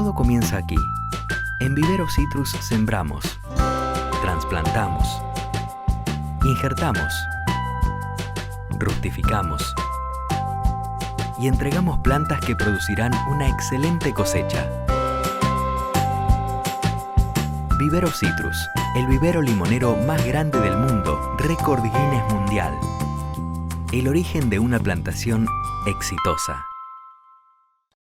Todo comienza aquí. En Vivero Citrus sembramos, trasplantamos, injertamos, rustificamos y entregamos plantas que producirán una excelente cosecha. Vivero Citrus, el vivero limonero más grande del mundo, récord Guinness Mundial. El origen de una plantación exitosa.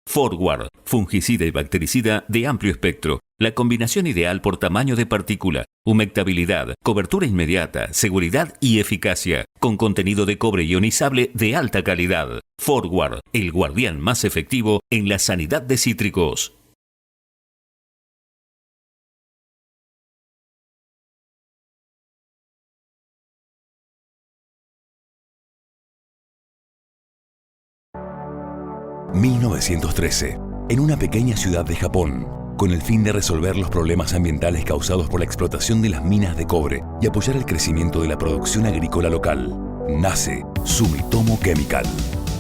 Forward, fungicida y bactericida de amplio espectro. La combinación ideal por tamaño de partícula, humectabilidad, cobertura inmediata, seguridad y eficacia. Con contenido de cobre ionizable de alta calidad. Forward, el guardián más efectivo en la sanidad de cítricos. ...1913... en una pequeña ciudad de Japón, con el fin de resolver los problemas ambientales causados por la explotación de las minas de cobre y apoyar el crecimiento de la producción agrícola local, nace Sumitomo Chemical.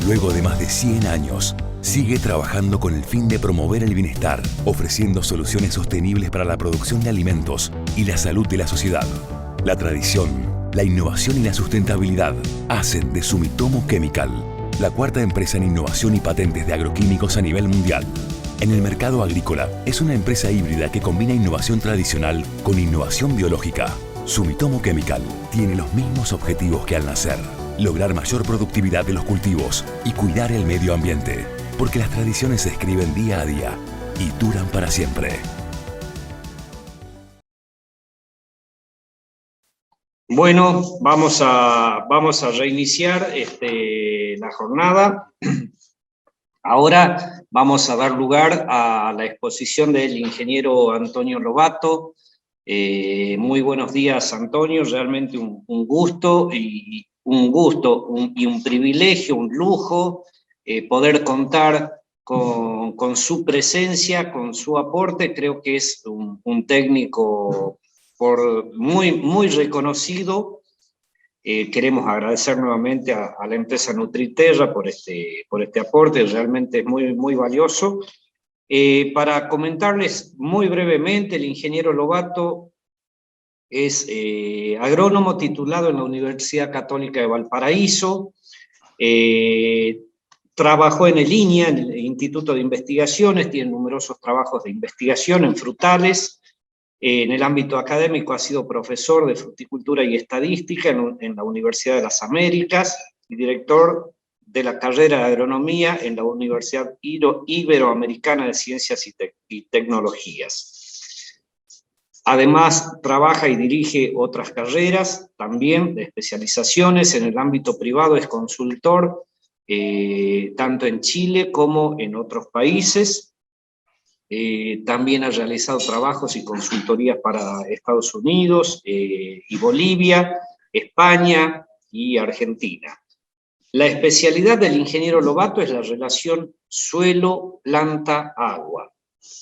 Luego de más de 100 años, sigue trabajando con el fin de promover el bienestar, ofreciendo soluciones sostenibles para la producción de alimentos y la salud de la sociedad. La tradición, la innovación y la sustentabilidad hacen de Sumitomo Chemical la cuarta empresa en innovación y patentes de agroquímicos a nivel mundial. En el mercado agrícola, es una empresa híbrida que combina innovación tradicional con innovación biológica. Sumitomo Chemical tiene los mismos objetivos que al nacer: lograr mayor productividad de los cultivos y cuidar el medio ambiente, porque las tradiciones se escriben día a día y duran para siempre. Bueno, vamos a reiniciar la jornada. Ahora vamos a dar lugar a la exposición del ingeniero Antonio Lobato. Muy buenos días, Antonio. Realmente un gusto y un privilegio, un lujo poder contar con su presencia, con su aporte. Creo que es un técnico muy reconocido. Queremos agradecer nuevamente a la empresa Nutriterra por este aporte, realmente es muy valioso. Para comentarles muy brevemente, el ingeniero Lobato es agrónomo titulado en la Universidad Católica de Valparaíso, trabajó en el INIA, en el Instituto de Investigaciones, tiene numerosos trabajos de investigación en frutales. En el ámbito académico ha sido profesor de fruticultura y estadística en la Universidad de las Américas y director de la carrera de agronomía en la Universidad Iberoamericana de Ciencias y Tecnologías. Además, trabaja y dirige otras carreras, también de especializaciones en el ámbito privado, es consultor, tanto en Chile como en otros países. También ha realizado trabajos y consultorías para Estados Unidos y Bolivia, España y Argentina. La especialidad del ingeniero Lobato es la relación suelo-planta-agua,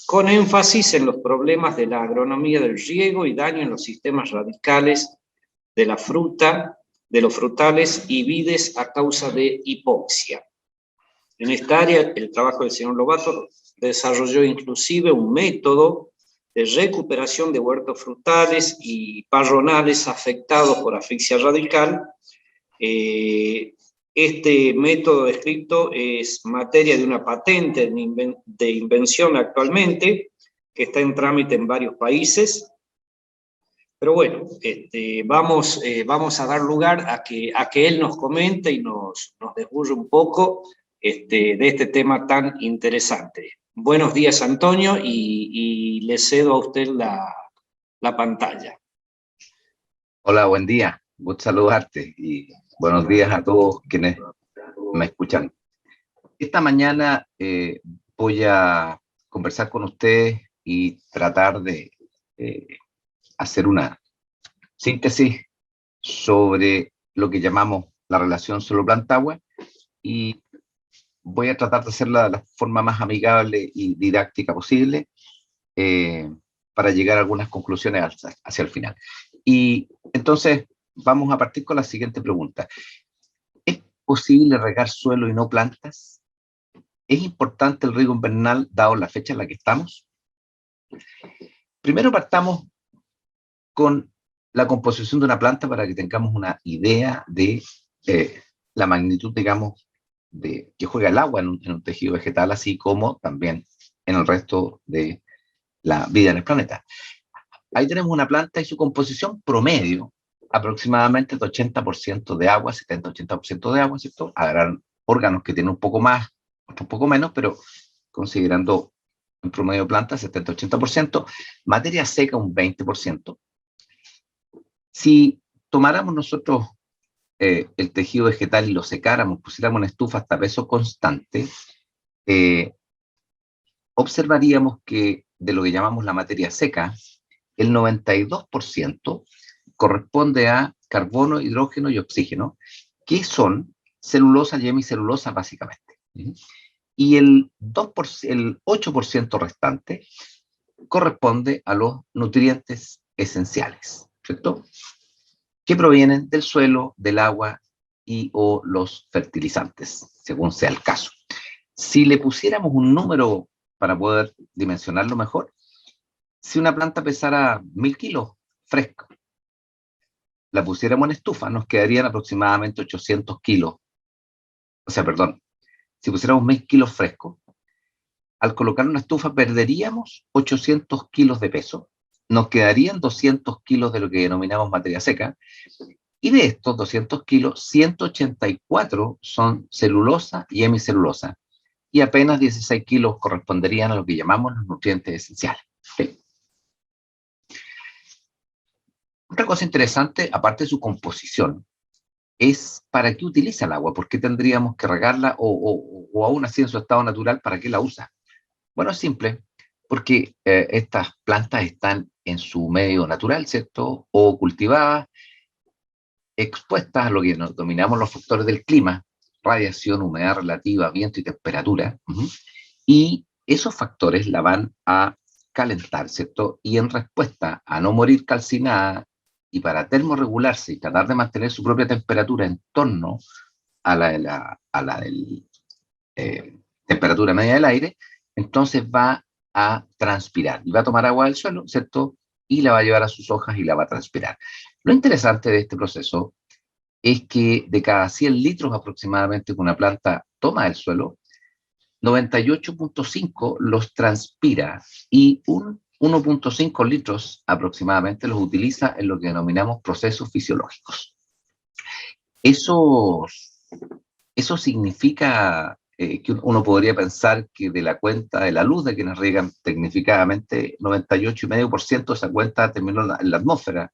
con énfasis en los problemas de la agronomía del riego y daño en los sistemas radicales de la fruta, de los frutales y vides a causa de hipoxia. En esta área, el trabajo del señor Lobato desarrolló inclusive un método de recuperación de huertos frutales y parronales afectados por asfixia radical. Este método descrito es materia de una patente de invención actualmente, que está en trámite en varios países. Pero bueno, vamos a dar lugar a que él nos comente y nos desarrolle un poco de este tema tan interesante. Buenos días, Antonio, y le cedo a usted la pantalla. Hola, buen día. Gusto saludarte y buenos días a todos quienes me escuchan. Esta mañana voy a conversar con ustedes y tratar de hacer una síntesis sobre lo que llamamos la relación suelo-planta-agua, y voy a tratar de hacerla de la forma más amigable y didáctica posible para llegar a algunas conclusiones hacia el final. Y entonces vamos a partir con la siguiente pregunta. ¿Es posible regar suelo y no plantas? ¿Es importante el riego invernal dado la fecha en la que estamos? Primero partamos con la composición de una planta para que tengamos una idea de la magnitud, digamos, de que juega el agua en un tejido vegetal, así como también en el resto de la vida en el planeta. Ahí tenemos una planta y su composición promedio, aproximadamente de 80% de agua, 70-80% de agua, ¿cierto? Habrán órganos que tienen un poco más, otros un poco menos, pero considerando en promedio planta 70-80%, materia seca un 20%. Si tomáramos nosotros el tejido vegetal y lo secáramos, pusiéramos una estufa hasta peso constante, observaríamos que de lo que llamamos la materia seca, el 92% corresponde a carbono, hidrógeno y oxígeno, que son celulosa y hemicelulosa básicamente. Y el 8% restante corresponde a los nutrientes esenciales, ¿cierto? Que provienen del suelo, del agua y o los fertilizantes, según sea el caso. Si le pusiéramos un número para poder dimensionarlo mejor, si una planta pesara 1000 kilos fresca, la pusiéramos en estufa, nos quedarían aproximadamente 800 kilos. O sea, perdón, si pusiéramos 1000 kilos frescos, al colocar una estufa perderíamos 800 kilos de peso, nos quedarían 200 kilos de lo que denominamos materia seca, y de estos 200 kilos, 184 son celulosa y hemicelulosa, y apenas 16 kilos corresponderían a lo que llamamos los nutrientes esenciales. ¿Okay? Otra cosa interesante, aparte de su composición, es para qué utiliza el agua, por qué tendríamos que regarla o aún así en su estado natural, para qué la usa. Bueno, es simple, porque estas plantas están en su medio natural, ¿cierto? O cultivadas, expuestas a lo que nos dominamos los factores del clima, radiación, humedad relativa, viento y temperatura, y esos factores la van a calentar, ¿cierto? Y en respuesta a no morir calcinada y para termorregularse y tratar de mantener su propia temperatura en torno a la temperatura media del aire, entonces va a transpirar y va a tomar agua del suelo, ¿cierto? Y la va a llevar a sus hojas y la va a transpirar. Lo interesante de este proceso es que de cada 100 litros aproximadamente que una planta toma del suelo, 98.5 los transpira y 1.5 litros aproximadamente los utiliza en lo que denominamos procesos fisiológicos. Eso significa que uno podría pensar que de la cuenta de la luz de quienes riegan tecnificadamente, 98,5% de esa cuenta terminó en la atmósfera,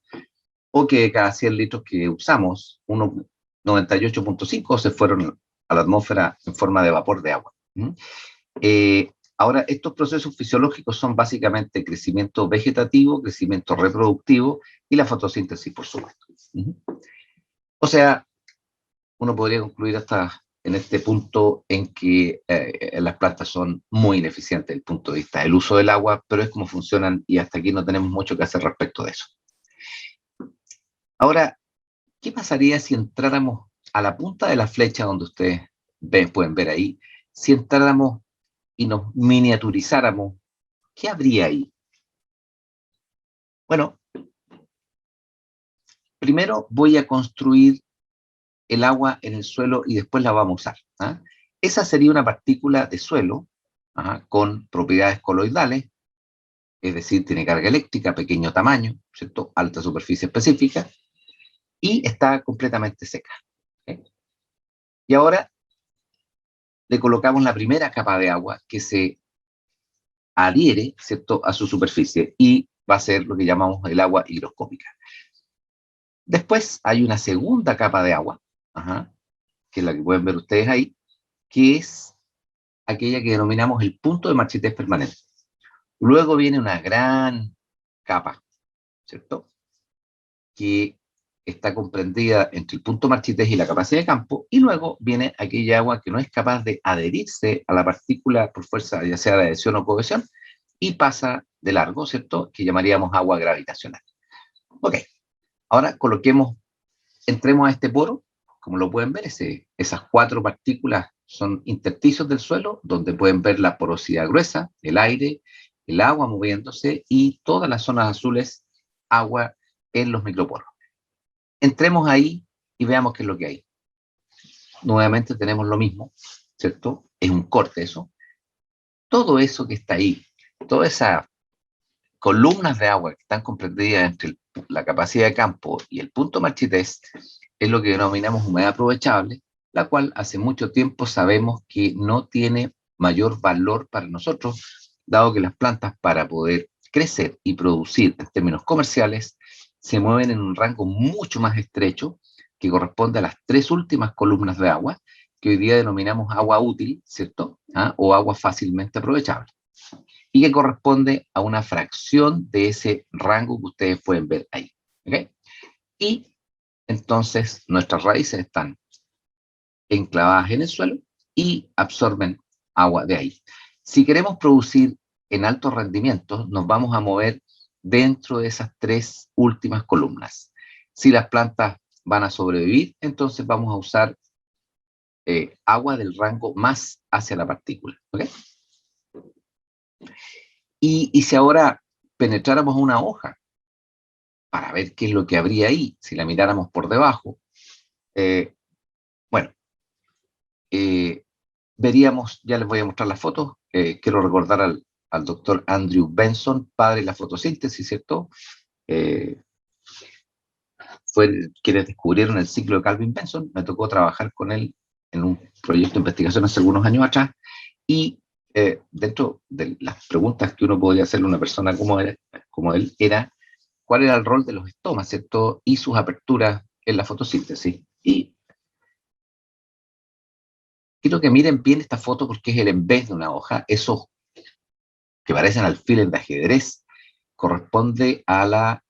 o que de cada 100 litros que usamos, 98.5 se fueron a la atmósfera en forma de vapor de agua. Ahora, estos procesos fisiológicos son básicamente crecimiento vegetativo, crecimiento reproductivo y la fotosíntesis, por supuesto. O sea, uno podría concluir hasta en este punto en que las plantas son muy ineficientes desde el punto de vista del uso del agua, pero es como funcionan y hasta aquí no tenemos mucho que hacer respecto de eso. Ahora, ¿qué pasaría si entráramos a la punta de la flecha donde ustedes pueden ver ahí? Si entráramos y nos miniaturizáramos, ¿qué habría ahí? Bueno, primero voy a construir el agua en el suelo y después la vamos a usar. ¿Ah? Esa sería una partícula de suelo con propiedades coloidales, es decir, tiene carga eléctrica, pequeño tamaño, ¿cierto? Alta superficie específica, y está completamente seca. ¿Okay? Y ahora le colocamos la primera capa de agua que se adhiere, ¿cierto?, a su superficie y va a ser lo que llamamos el agua higroscópica. Después hay una segunda capa de agua, que es la que pueden ver ustedes ahí, que es aquella que denominamos el punto de marchitez permanente. Luego viene una gran capa, ¿cierto?, que está comprendida entre el punto marchitez y la capacidad de campo, y luego viene aquella agua que no es capaz de adherirse a la partícula por fuerza, ya sea de adhesión o cohesión, y pasa de largo, ¿cierto?, que llamaríamos agua gravitacional. Ok, ahora entremos a este poro. Como lo pueden ver, esas 4 partículas son intersticios del suelo, donde pueden ver la porosidad gruesa, el aire, el agua moviéndose y todas las zonas azules, agua en los microporos. Entremos ahí y veamos qué es lo que hay. Nuevamente tenemos lo mismo, ¿cierto? Es un corte eso. Todo eso que está ahí, todas esas columnas de agua que están comprendidas entre la capacidad de campo y el punto Marchitest, es lo que denominamos humedad aprovechable, la cual hace mucho tiempo sabemos que no tiene mayor valor para nosotros, dado que las plantas para poder crecer y producir en términos comerciales se mueven en un rango mucho más estrecho que corresponde a las 3 últimas columnas de agua, que hoy día denominamos agua útil, ¿cierto? O agua fácilmente aprovechable, y que corresponde a una fracción de ese rango que ustedes pueden ver ahí. ¿Okay? Y entonces nuestras raíces están enclavadas en el suelo y absorben agua de ahí. Si queremos producir en altos rendimientos, nos vamos a mover dentro de esas 3 últimas columnas. Si las plantas van a sobrevivir, entonces vamos a usar agua del rango más hacia la partícula. ¿Okay? Y si ahora penetráramos una hoja para ver qué es lo que habría ahí, si la miráramos por debajo, veríamos, ya les voy a mostrar las fotos, quiero recordar al doctor Andrew Benson, padre de la fotosíntesis, ¿cierto? Fue quienes descubrieron el ciclo de Calvin Benson, me tocó trabajar con él en un proyecto de investigación hace algunos años atrás, y dentro de las preguntas que uno podría hacerle a una persona como él, era cuál era el rol de los estomas, ¿cierto? Y sus aperturas en la fotosíntesis. Y quiero que miren bien esta foto porque es el en vez de una hoja. Esos que parecen alfiles de ajedrez corresponde a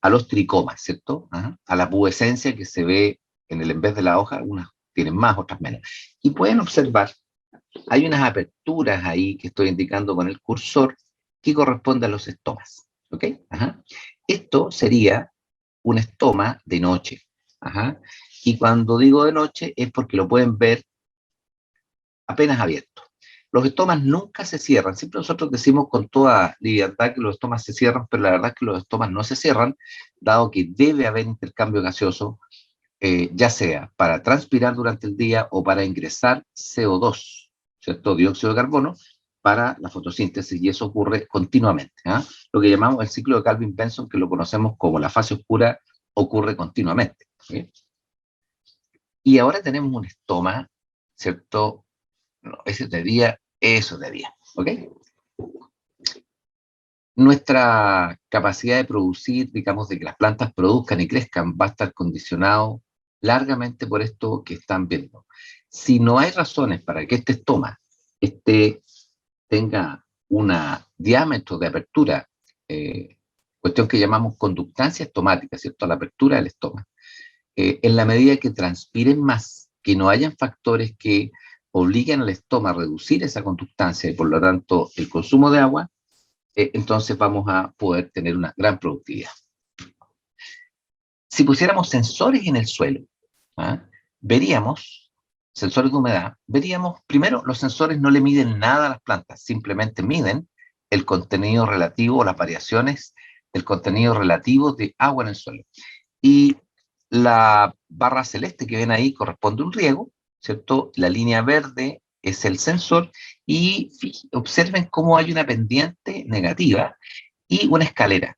los tricomas, ¿cierto? A la pubescencia que se ve en el en vez de la hoja, unas tienen más, otras menos. Y pueden observar, hay unas aperturas ahí que estoy indicando con el cursor que corresponden a los estomas, ¿ok? Esto sería un estoma de noche. Y cuando digo de noche es porque lo pueden ver apenas abierto. Los estomas nunca se cierran. Siempre nosotros decimos con toda liviandad que los estomas se cierran, pero la verdad es que los estomas no se cierran, dado que debe haber intercambio gaseoso, ya sea para transpirar durante el día o para ingresar CO2, ¿cierto? Dióxido de carbono, para la fotosíntesis, y eso ocurre continuamente. Lo que llamamos el ciclo de Calvin-Benson, que lo conocemos como la fase oscura, ocurre continuamente. ¿Sí? Y ahora tenemos un estoma, ¿cierto? No, ese es de día, eso es de día, ¿ok? Nuestra capacidad de producir, digamos, de que las plantas produzcan y crezcan, va a estar condicionado largamente por esto que están viendo. Si no hay razones para que este estoma tenga un diámetro de apertura, cuestión que llamamos conductancia estomática, ¿cierto? La apertura del estoma. En la medida que transpiren más, que no hayan factores que obliguen al estoma a reducir esa conductancia y por lo tanto el consumo de agua, entonces vamos a poder tener una gran productividad. Si pusiéramos sensores en el suelo, veríamos, sensores de humedad, veríamos, primero, los sensores no le miden nada a las plantas, simplemente miden el contenido relativo o las variaciones del contenido relativo de agua en el suelo. Y la barra celeste que ven ahí corresponde a un riego, ¿cierto? La línea verde es el sensor, y observen cómo hay una pendiente negativa y una escalera.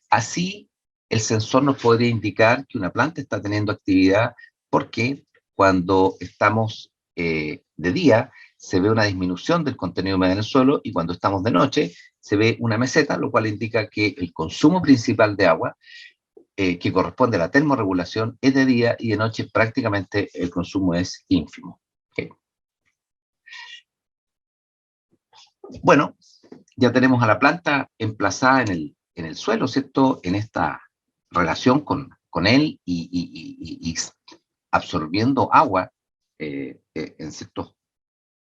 Así, el sensor nos podría indicar que una planta está teniendo actividad, porque cuando estamos de día se ve una disminución del contenido de humedad en el suelo, y cuando estamos de noche se ve una meseta, lo cual indica que el consumo principal de agua, que corresponde a la termorregulación, es de día, y de noche prácticamente el consumo es ínfimo. ¿Okay? Bueno, ya tenemos a la planta emplazada en el suelo, ¿cierto? En esta relación con él y absorbiendo agua en ciertos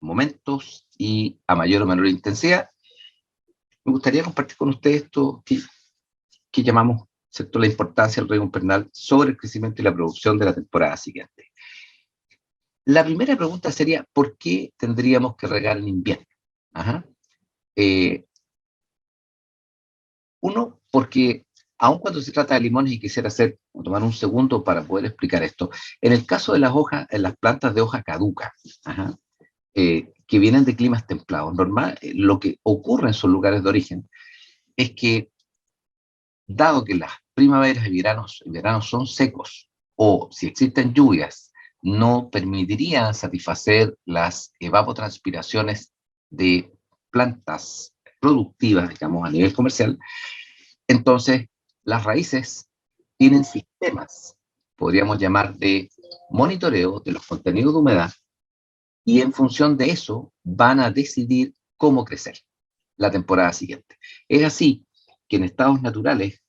momentos y a mayor o menor intensidad. Me gustaría compartir con ustedes esto que llamamos, ¿cierto?, la importancia del riego invernal sobre el crecimiento y la producción de la temporada siguiente. La primera pregunta sería, ¿por qué tendríamos que regar en invierno? Uno, porque aun cuando se trata de limones, y quisiera tomar un segundo para poder explicar esto, en el caso de las hojas, en las plantas de hoja caduca, ajá, que vienen de climas templados, lo que ocurre en sus lugares de origen es que, dado que las primaveras y veranos son secos, o si existen lluvias, no permitirían satisfacer las evapotranspiraciones de plantas productivas, digamos, a nivel comercial, entonces las raíces tienen sistemas, podríamos llamar, de monitoreo de los contenidos de humedad, y en función de eso van a decidir cómo crecer la temporada siguiente. Es así que en estados naturales,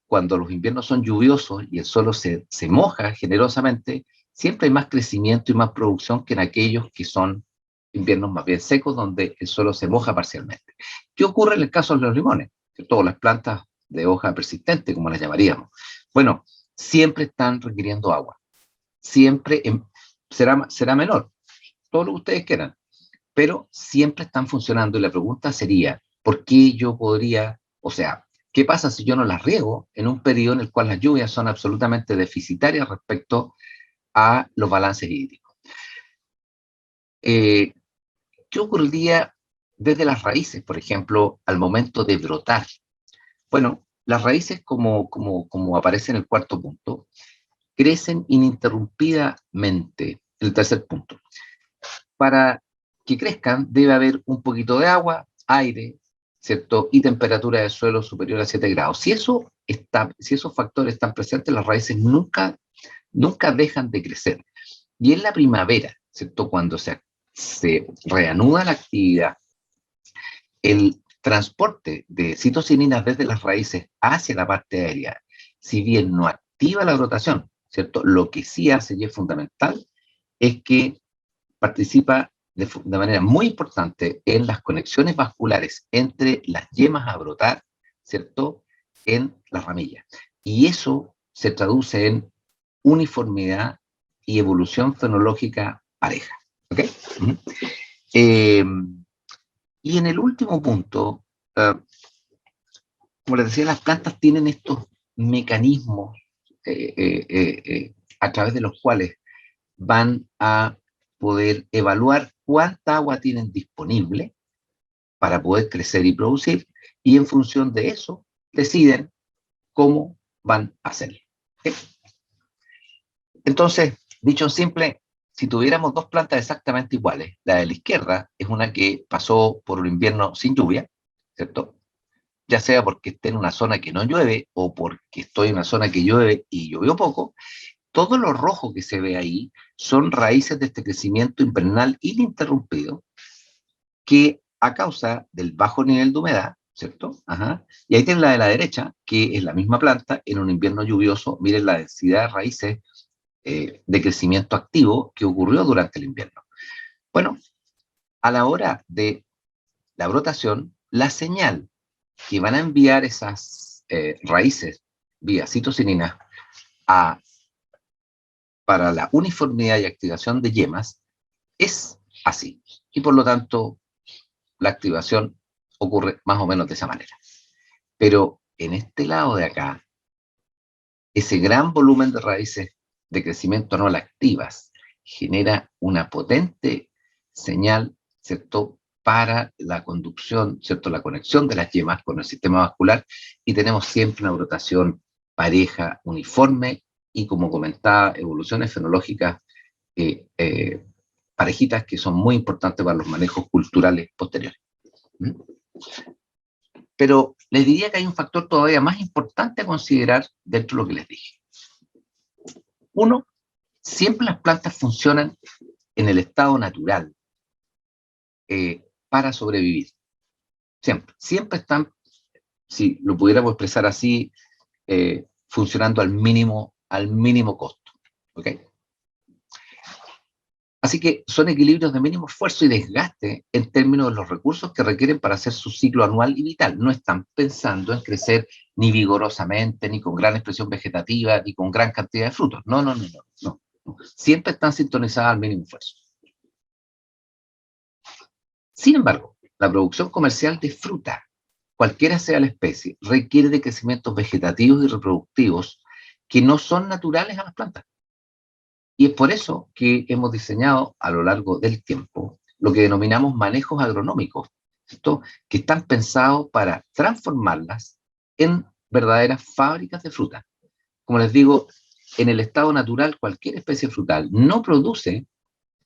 cuando los inviernos son lluviosos y el suelo se moja generosamente, siempre hay más crecimiento y más producción que en aquellos que son inviernos más bien secos, donde el suelo se moja parcialmente. ¿Qué ocurre en el caso de los limones? Todas las plantas de hoja persistente, como las llamaríamos, bueno, siempre están requiriendo agua. Siempre será menor, todo lo que ustedes quieran, pero siempre están funcionando, y la pregunta sería, ¿por qué yo podría, o sea, qué pasa si yo no las riego en un periodo en el cual las lluvias son absolutamente deficitarias respecto a los balances hídricos? ¿Qué ocurriría desde las raíces, por ejemplo, al momento de brotar? Bueno, las raíces, como aparece en el cuarto punto, crecen ininterrumpidamente, el tercer punto. Para que crezcan debe haber un poquito de agua, aire, ¿cierto? Y temperatura del suelo superior a 7 grados. Si esos factores están presentes, las raíces nunca dejan de crecer. Y en la primavera, ¿cierto? Cuando se reanuda la actividad, el transporte de citocininas desde las raíces hacia la parte aérea, si bien no activa la brotación, ¿cierto? Lo que sí hace, y es fundamental, es que participa de manera muy importante en las conexiones vasculares entre las yemas a brotar, ¿cierto?, en las ramillas. Y eso se traduce en uniformidad y evolución fenológica pareja. ¿Ok? Y en el último punto, como les decía, las plantas tienen estos mecanismos a través de los cuales van a poder evaluar cuánta agua tienen disponible para poder crecer y producir, y en función de eso deciden cómo van a hacerlo. ¿Okay? Entonces, dicho en simple, si tuviéramos dos plantas exactamente iguales, la de la izquierda es una que pasó por un invierno sin lluvia, ¿cierto? Ya sea porque esté en una zona que no llueve o porque estoy en una zona que llueve y llovió poco. Todo lo rojo que se ve ahí son raíces de este crecimiento invernal ininterrumpido que, a causa del bajo nivel de humedad, ¿cierto? Ajá. Y ahí tienen la de la derecha, que es la misma planta en un invierno lluvioso. Miren la densidad de raíces de crecimiento activo que ocurrió durante el invierno. Bueno, a la hora de la brotación, la señal que van a enviar esas raíces vía citocinina para la uniformidad y activación de yemas es así. Y por lo tanto, la activación ocurre más o menos de esa manera. Pero en este lado de acá, ese gran volumen de raíces de crecimiento no activas genera una potente señal, ¿cierto?, para la conducción, ¿cierto?, la conexión de las yemas con el sistema vascular, y tenemos siempre una brotación pareja, uniforme, y, como comentaba, evoluciones fenológicas parejitas, que son muy importantes para los manejos culturales posteriores. Pero les diría que hay un factor todavía más importante a considerar dentro de lo que les dije. Uno, siempre las plantas funcionan en el estado natural para sobrevivir. Siempre están, si lo pudiéramos expresar así, funcionando al mínimo costo. ¿Ok? Así que son equilibrios de mínimo esfuerzo y desgaste en términos de los recursos que requieren para hacer su ciclo anual y vital. No están pensando en crecer ni vigorosamente, ni con gran expresión vegetativa, ni con gran cantidad de frutos. No. Siempre están sintonizadas al mínimo esfuerzo. Sin embargo, la producción comercial de fruta, cualquiera sea la especie, requiere de crecimientos vegetativos y reproductivos que no son naturales a las plantas. Y es por eso que hemos diseñado a lo largo del tiempo lo que denominamos manejos agronómicos, ¿cierto? Que están pensados para transformarlas en verdaderas fábricas de fruta. Como les digo, en el estado natural cualquier especie frutal no produce,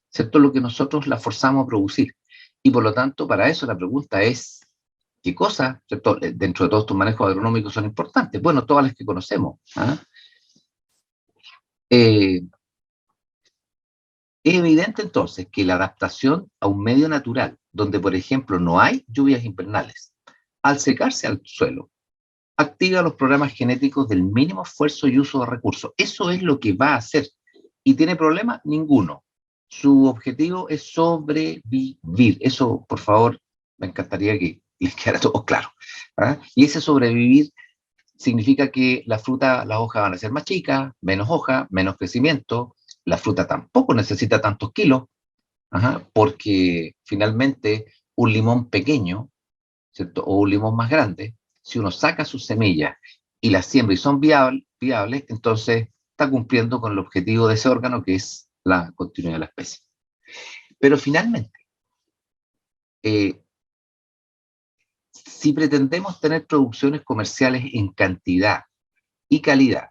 ¿cierto?, lo que nosotros la forzamos a producir. Y por lo tanto, para eso la pregunta es, ¿qué cosas, ¿cierto?, dentro de todos estos manejos agronómicos son importantes? Bueno, todas las que conocemos. Es evidente entonces que la adaptación a un medio natural, donde por ejemplo no hay lluvias invernales, al secarse al suelo, activa los programas genéticos del mínimo esfuerzo y uso de recursos. Eso es lo que va a hacer. ¿Y tiene problema? Ninguno. Su objetivo es sobrevivir. Eso, por favor, me encantaría que les quedara todo claro. Y ese sobrevivir significa que la fruta, las hojas van a ser más chicas, menos hoja, menos crecimiento. La fruta tampoco necesita tantos kilos, porque finalmente un limón pequeño, ¿cierto?, o un limón más grande, si uno saca sus semillas y las siembra y son viables, entonces está cumpliendo con el objetivo de ese órgano, que es la continuidad de la especie. Pero finalmente, si pretendemos tener producciones comerciales en cantidad y calidad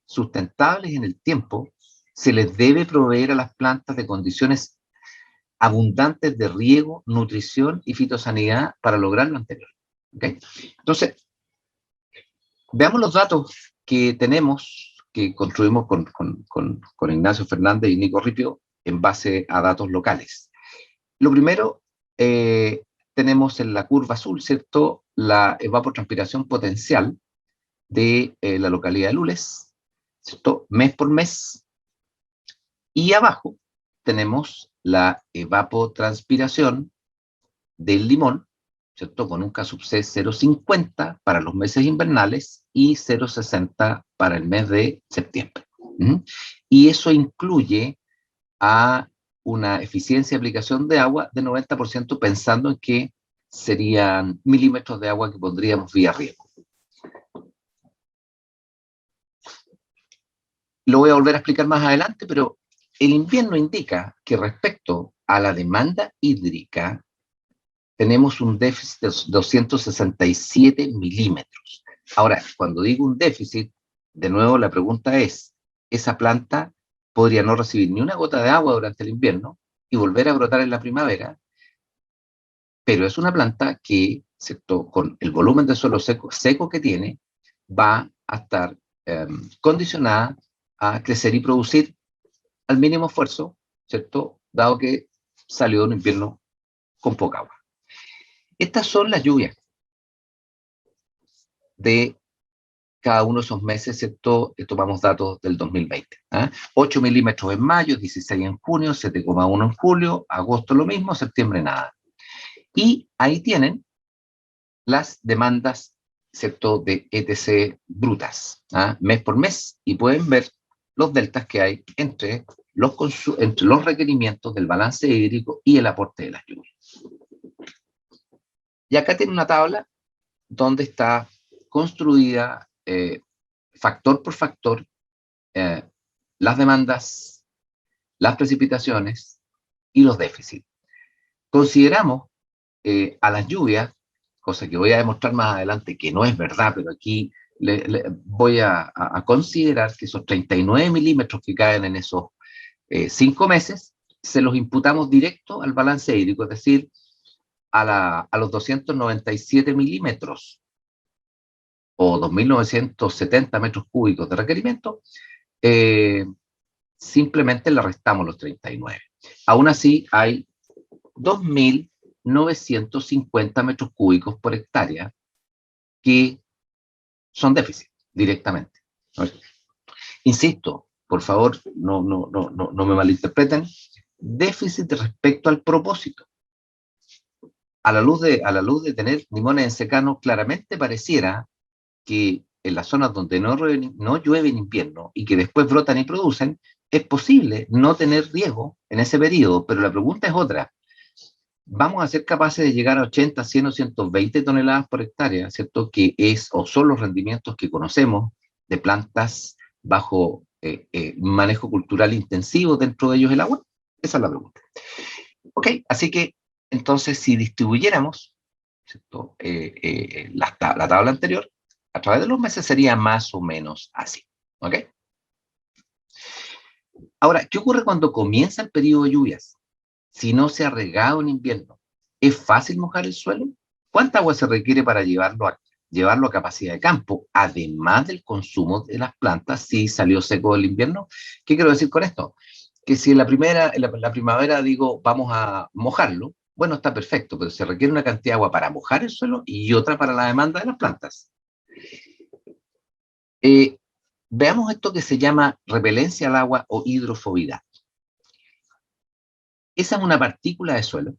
sustentables en el tiempo, se les debe proveer a las plantas de condiciones abundantes de riego, nutrición y fitosanidad para lograr lo anterior. ¿Okay? Entonces, veamos los datos que tenemos, que construimos con Ignacio Fernández y Nico Ripio en base a datos locales. Lo primero, tenemos en la curva azul, ¿cierto?, la evapotranspiración potencial de la localidad de Lules, ¿cierto?, mes por mes. Y abajo tenemos la evapotranspiración del limón, ¿cierto?, con un K sub C 0,50 para los meses invernales y 0,60 para el mes de septiembre. Y eso incluye a una eficiencia de aplicación de agua de 90%, pensando en que serían milímetros de agua que pondríamos vía riego. Lo voy a volver a explicar más adelante, pero el invierno indica que respecto a la demanda hídrica tenemos un déficit de 267 milímetros. Ahora, cuando digo un déficit, de nuevo la pregunta es, ¿esa planta podría no recibir ni una gota de agua durante el invierno y volver a brotar en la primavera? Pero es una planta que, ¿cierto?, con el volumen de suelo seco que tiene, va a estar condicionada a crecer y producir al mínimo esfuerzo, ¿cierto?, dado que salió de un invierno con poca agua. Estas son las lluvias de cada uno de esos meses, ¿cierto? Tomamos datos del 2020. 8 milímetros en mayo, 16 en junio, 7,1 en julio, agosto lo mismo, septiembre nada. Y ahí tienen las demandas, ¿cierto?, de ETC brutas, mes por mes, y pueden ver los deltas que hay entre los requerimientos del balance hídrico y el aporte de las lluvias. Y acá tiene una tabla donde está construida factor por factor las demandas, las precipitaciones y los déficits. Consideramos a las lluvias, cosa que voy a demostrar más adelante que no es verdad, pero aquí voy a considerar que esos 39 milímetros que caen en esos 5 meses, se los imputamos directo al balance hídrico, es decir, a los 297 milímetros o 2.970 metros cúbicos de requerimiento, simplemente le restamos los 39. Aún así, hay 2.950 metros cúbicos por hectárea que son déficit directamente. Insisto, por favor, no me malinterpreten, déficit respecto al propósito. A la luz de tener limones en secano, claramente pareciera que en las zonas donde no llueve en invierno y que después brotan y producen, es posible no tener riego en ese periodo, pero la pregunta es otra. vamos a ser capaces de llegar a 80, 100 o 120 toneladas por hectárea, ¿cierto? Que es o son los rendimientos que conocemos de plantas bajo manejo cultural intensivo, dentro de ellos el agua. Esa es la pregunta. Ok, así que entonces si distribuyéramos, ¿cierto? La tabla anterior, a través de los meses sería más o menos así. ¿Ok? Ahora, ¿qué ocurre cuando comienza el periodo de lluvias? Si no se ha regado en invierno, ¿es fácil mojar el suelo? ¿Cuánta agua se requiere para llevarlo a capacidad de campo, además del consumo de las plantas si salió seco el invierno? ¿Qué quiero decir con esto? Que si en la primavera digo, vamos a mojarlo, bueno, está perfecto, pero se requiere una cantidad de agua para mojar el suelo y otra para la demanda de las plantas. Veamos esto que se llama repelencia al agua o hidrofobidad. Esa es una partícula de suelo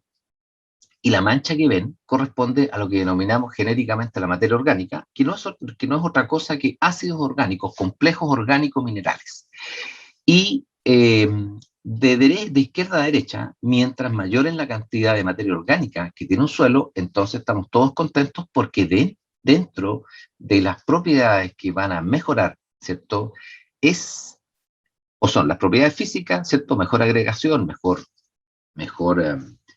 y la mancha que ven corresponde a lo que denominamos genéricamente la materia orgánica, que no es otra cosa que ácidos orgánicos, complejos orgánicos minerales. Y de izquierda a derecha, mientras mayor es la cantidad de materia orgánica que tiene un suelo, entonces estamos todos contentos porque dentro de las propiedades que van a mejorar, ¿cierto? Son las propiedades físicas, ¿cierto? Mejor agregación, mejor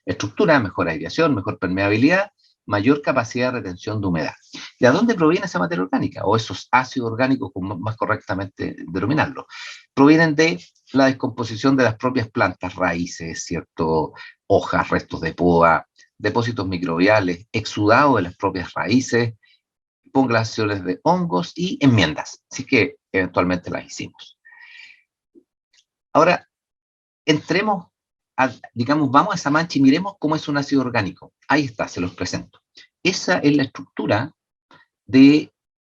estructura, mejor aireación, mejor permeabilidad, mayor capacidad de retención de humedad. ¿De dónde proviene esa materia orgánica? O esos ácidos orgánicos, como más correctamente denominarlo. Provienen de la descomposición de las propias plantas, raíces, ¿cierto? Hojas, restos de poda, depósitos microbiales, exudado de las propias raíces, poblaciones de hongos y enmiendas. Así que eventualmente las hicimos. Ahora, entremos digamos, vamos a esa mancha y miremos cómo es un ácido orgánico. Ahí está, se los presento. Esa es la estructura de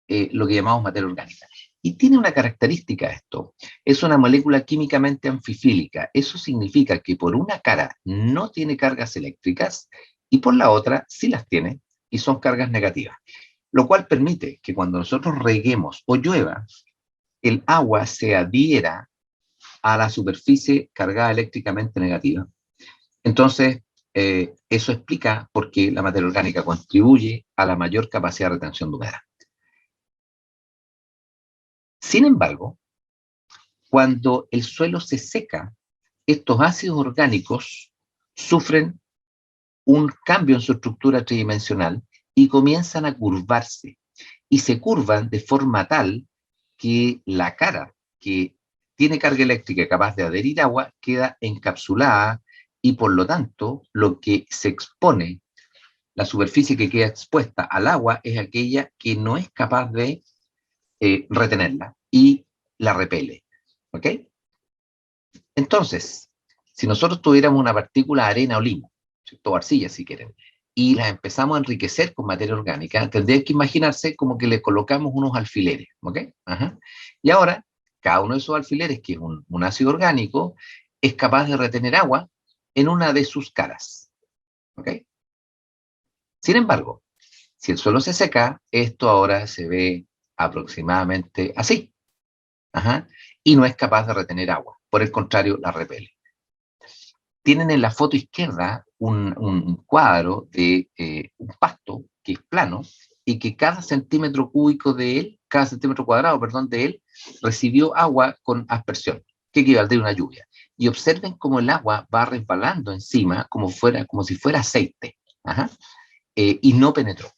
lo que llamamos materia orgánica. Y tiene una característica esto. Es una molécula químicamente anfifílica. Eso significa que por una cara no tiene cargas eléctricas y por la otra sí las tiene y son cargas negativas. Lo cual permite que cuando nosotros reguemos o llueva, el agua se adhiera a la superficie cargada eléctricamente negativa. Entonces, eso explica por qué la materia orgánica contribuye a la mayor capacidad de retención de humedad. Sin embargo, cuando el suelo se seca, estos ácidos orgánicos sufren un cambio en su estructura tridimensional y comienzan a curvarse. Y se curvan de forma tal que la cara que tiene carga eléctrica capaz de adherir agua, queda encapsulada y por lo tanto lo que se expone, la superficie que queda expuesta al agua es aquella que no es capaz de retenerla y la repele. ¿Ok? Entonces, si nosotros tuviéramos una partícula de arena o limo, ¿cierto? O arcilla si quieren, y las empezamos a enriquecer con materia orgánica, tendrían que imaginarse como que le colocamos unos alfileres. ¿Ok? Ajá. Y ahora, cada uno de esos alfileres, que es un ácido orgánico, es capaz de retener agua en una de sus caras. ¿Ok? Sin embargo, si el suelo se seca, esto ahora se ve aproximadamente así. Ajá. Y no es capaz de retener agua. Por el contrario, la repele. Tienen en la foto izquierda un cuadro de un pasto que es plano y que cada centímetro cúbico de él, cada centímetro cuadrado, perdón, de él, recibió agua con aspersión, que equivaldría a una lluvia. Y observen cómo el agua va resbalando encima como si fuera aceite. Ajá. Y no penetró.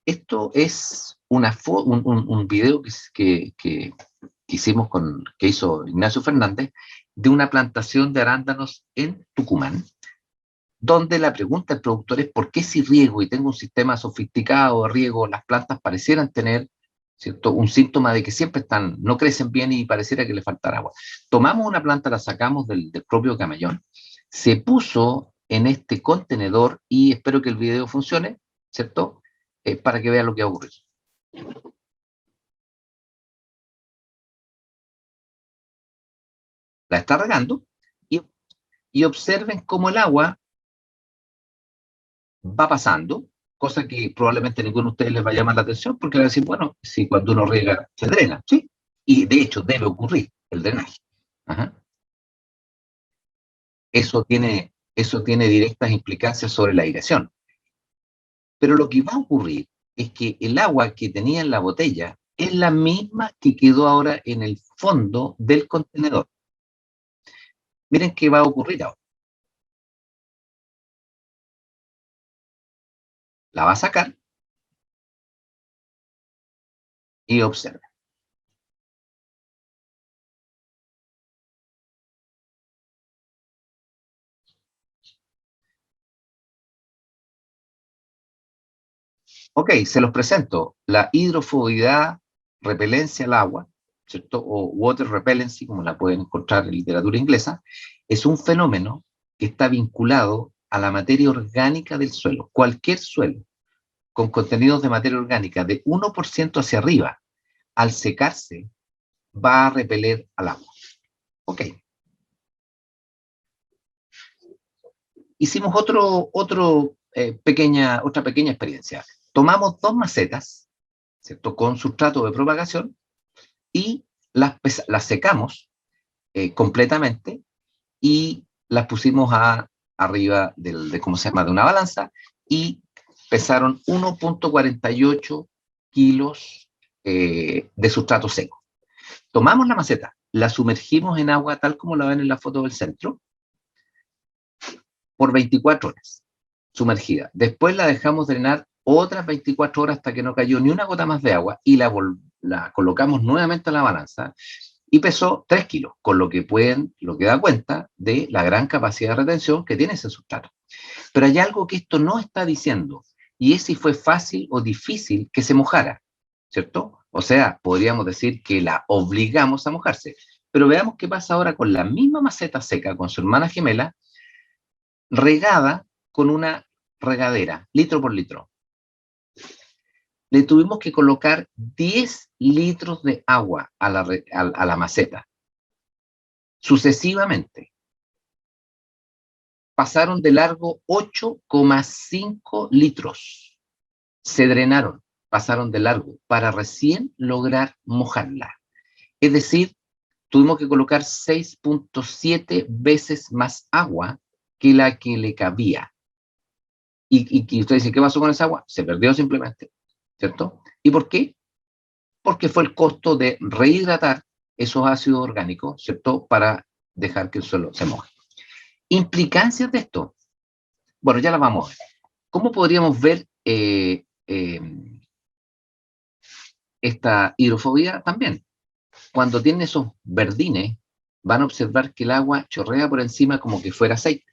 Esto es un video que hicimos que hizo Ignacio Fernández de una plantación de arándanos en Tucumán, donde la pregunta del productor es ¿por qué si riego y tengo un sistema sofisticado de riego, las plantas parecieran tener, ¿cierto?, un síntoma de que siempre no crecen bien y pareciera que le faltara agua? Tomamos una planta, la sacamos del propio camellón, se puso en este contenedor y espero que el video funcione, ¿cierto?, para que vean lo que ha ocurrido. La está regando y observen cómo el agua va pasando, cosa que probablemente ninguno de ustedes les va a llamar la atención porque van a decir, bueno, si cuando uno riega se drena, ¿sí? Y de hecho debe ocurrir el drenaje. Ajá. Eso tiene eso tiene directas implicancias sobre la aireación. Pero lo que va a ocurrir es que el agua que tenía en la botella es la misma que quedó ahora en el fondo del contenedor. Miren qué va a ocurrir ahora. La va a sacar y observa. Ok, se los presento. La hidrofobicidad, repelencia al agua, ¿cierto? O water repellency, como la pueden encontrar en literatura inglesa, es un fenómeno que está vinculado a la materia orgánica del suelo. Cualquier suelo con contenidos de materia orgánica de 1% hacia arriba, al secarse, va a repeler al agua. Ok. Hicimos otra pequeña experiencia. Tomamos 2 macetas, ¿cierto?, con sustrato de propagación y las secamos completamente y las pusimos arriba ¿cómo se llama?, de una balanza, y pesaron 1.48 kilos de sustrato seco. Tomamos la maceta, la sumergimos en agua tal como la ven en la foto del centro, por 24 horas sumergida. Después la dejamos drenar otras 24 horas hasta que no cayó ni una gota más de agua, y la colocamos nuevamente en la balanza y pesó 3 kilos, con lo que da cuenta de la gran capacidad de retención que tiene ese sustrato. Pero hay algo que esto no está diciendo, y es si fue fácil o difícil que se mojara, ¿cierto? O sea, podríamos decir que la obligamos a mojarse. Pero veamos qué pasa ahora con la misma maceta seca, con su hermana gemela, regada con una regadera, litro por litro. Le tuvimos que colocar 10 litros de agua a la maceta, sucesivamente. Pasaron de largo 8,5 litros. Se drenaron, pasaron de largo, para recién lograr mojarla. Es decir, tuvimos que colocar 6.7 veces más agua que la que le cabía. Y ustedes dicen, ¿qué pasó con esa agua? Se perdió simplemente, ¿cierto? ¿Y por qué? Porque fue el costo de rehidratar esos ácidos orgánicos, ¿cierto?, para dejar que el suelo se moje. Implicancias de esto. Bueno, ya las vamos a ver. ¿Cómo podríamos ver esta hidrofobia también? Cuando tienen esos verdines, van a observar que el agua chorrea por encima como que fuera aceite.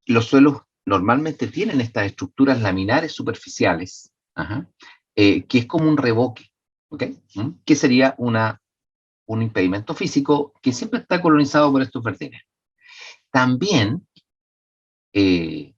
Los suelos normalmente tienen estas estructuras laminares superficiales, que es como un revoque, ¿ok? Que sería un impedimento físico que siempre está colonizado por estos verdines. También, si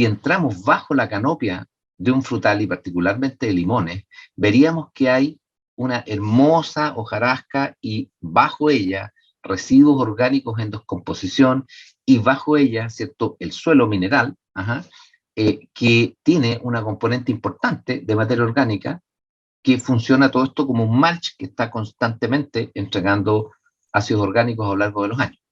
entramos bajo la canopia de un frutal, y particularmente de limones, veríamos que hay una hermosa hojarasca, y bajo ella residuos orgánicos en descomposición, y bajo ella, ¿cierto?, el suelo mineral, que tiene una componente importante de materia orgánica, que funciona todo esto como un mulch que está constantemente entregando ácidos orgánicos a lo largo de los años.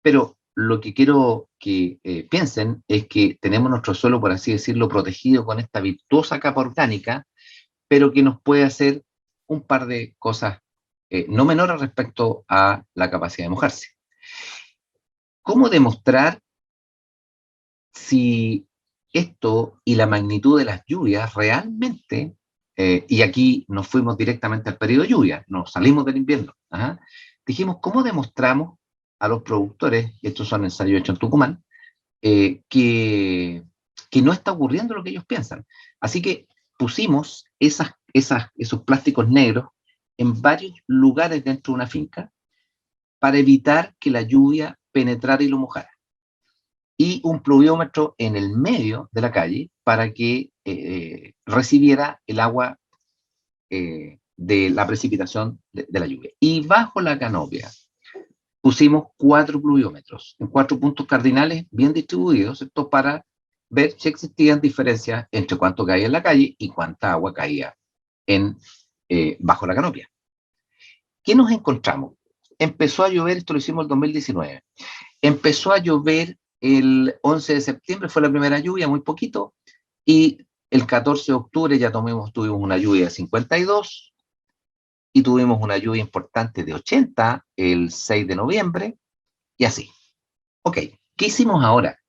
Pero lo que quiero que piensen es que tenemos nuestro suelo, por así decirlo, protegido con esta virtuosa capa orgánica, pero que nos puede hacer un par de cosas no menores respecto a la capacidad de mojarse. ¿Cómo demostrar si esto y la magnitud de las lluvias realmente, y aquí nos fuimos directamente al periodo de lluvia, nos salimos del invierno, dijimos, ¿cómo demostramos a los productores, y estos son ensayos hechos en Tucumán, que no está ocurriendo lo que ellos piensan? Así que pusimos esos plásticos negros en varios lugares dentro de una finca para evitar que la lluvia penetrara y lo mojara. Y un pluviómetro en el medio de la calle para que recibiera el agua de la precipitación de la lluvia. Y bajo la canopia pusimos 4 pluviómetros en 4 puntos cardinales bien distribuidos, ¿cierto?, para ver si existían diferencias entre cuánto caía en la calle y cuánta agua caía bajo la canopia. ¿Qué nos encontramos? empezó a llover, esto lo hicimos el 2019, empezó a llover el 11 de septiembre, fue la primera lluvia, muy poquito, y el 14 de octubre ya tuvimos una lluvia de 52, y tuvimos una lluvia importante de 80 el 6 de noviembre, y así. Ok, ¿qué hicimos ahora?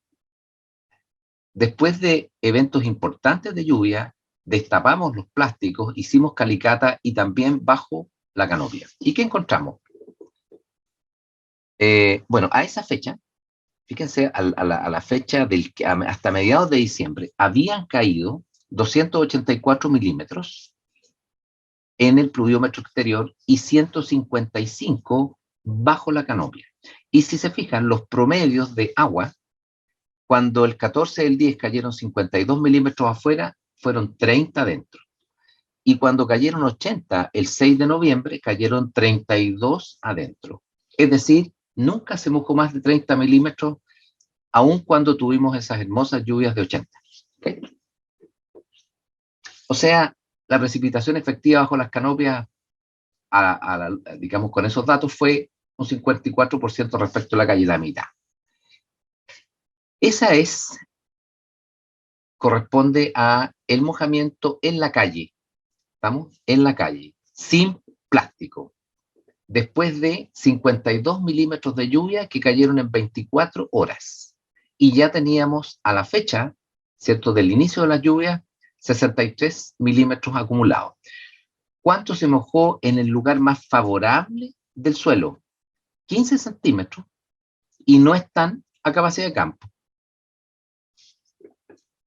Después de eventos importantes de lluvia, destapamos los plásticos, hicimos calicata y también bajo la canopia. ¿Y qué encontramos? Bueno, a esa fecha, fíjense, a la fecha hasta mediados de diciembre, habían caído 284 milímetros en el pluviómetro exterior y 155 bajo la canopia. Y si se fijan, los promedios de agua, cuando el 14 del 10 cayeron 52 milímetros afuera, fueron 30 dentro. Y cuando cayeron 80, el 6 de noviembre, cayeron 32 adentro. Es decir, nunca se mojó más de 30 milímetros, aun cuando tuvimos esas hermosas lluvias de 80. ¿Okay? O sea, la precipitación efectiva bajo las canopias, digamos, con esos datos fue un 54% respecto a la calle, la mitad. Esa corresponde a el mojamiento en la calle. ¿Estamos? En la calle, sin plástico. Después de 52 milímetros de lluvia que cayeron en 24 horas. Y ya teníamos a la fecha, ¿cierto?, del inicio de la lluvia, 63 milímetros acumulados. ¿Cuánto se mojó en el lugar más favorable del suelo? 15 centímetros, y no están a capacidad de campo.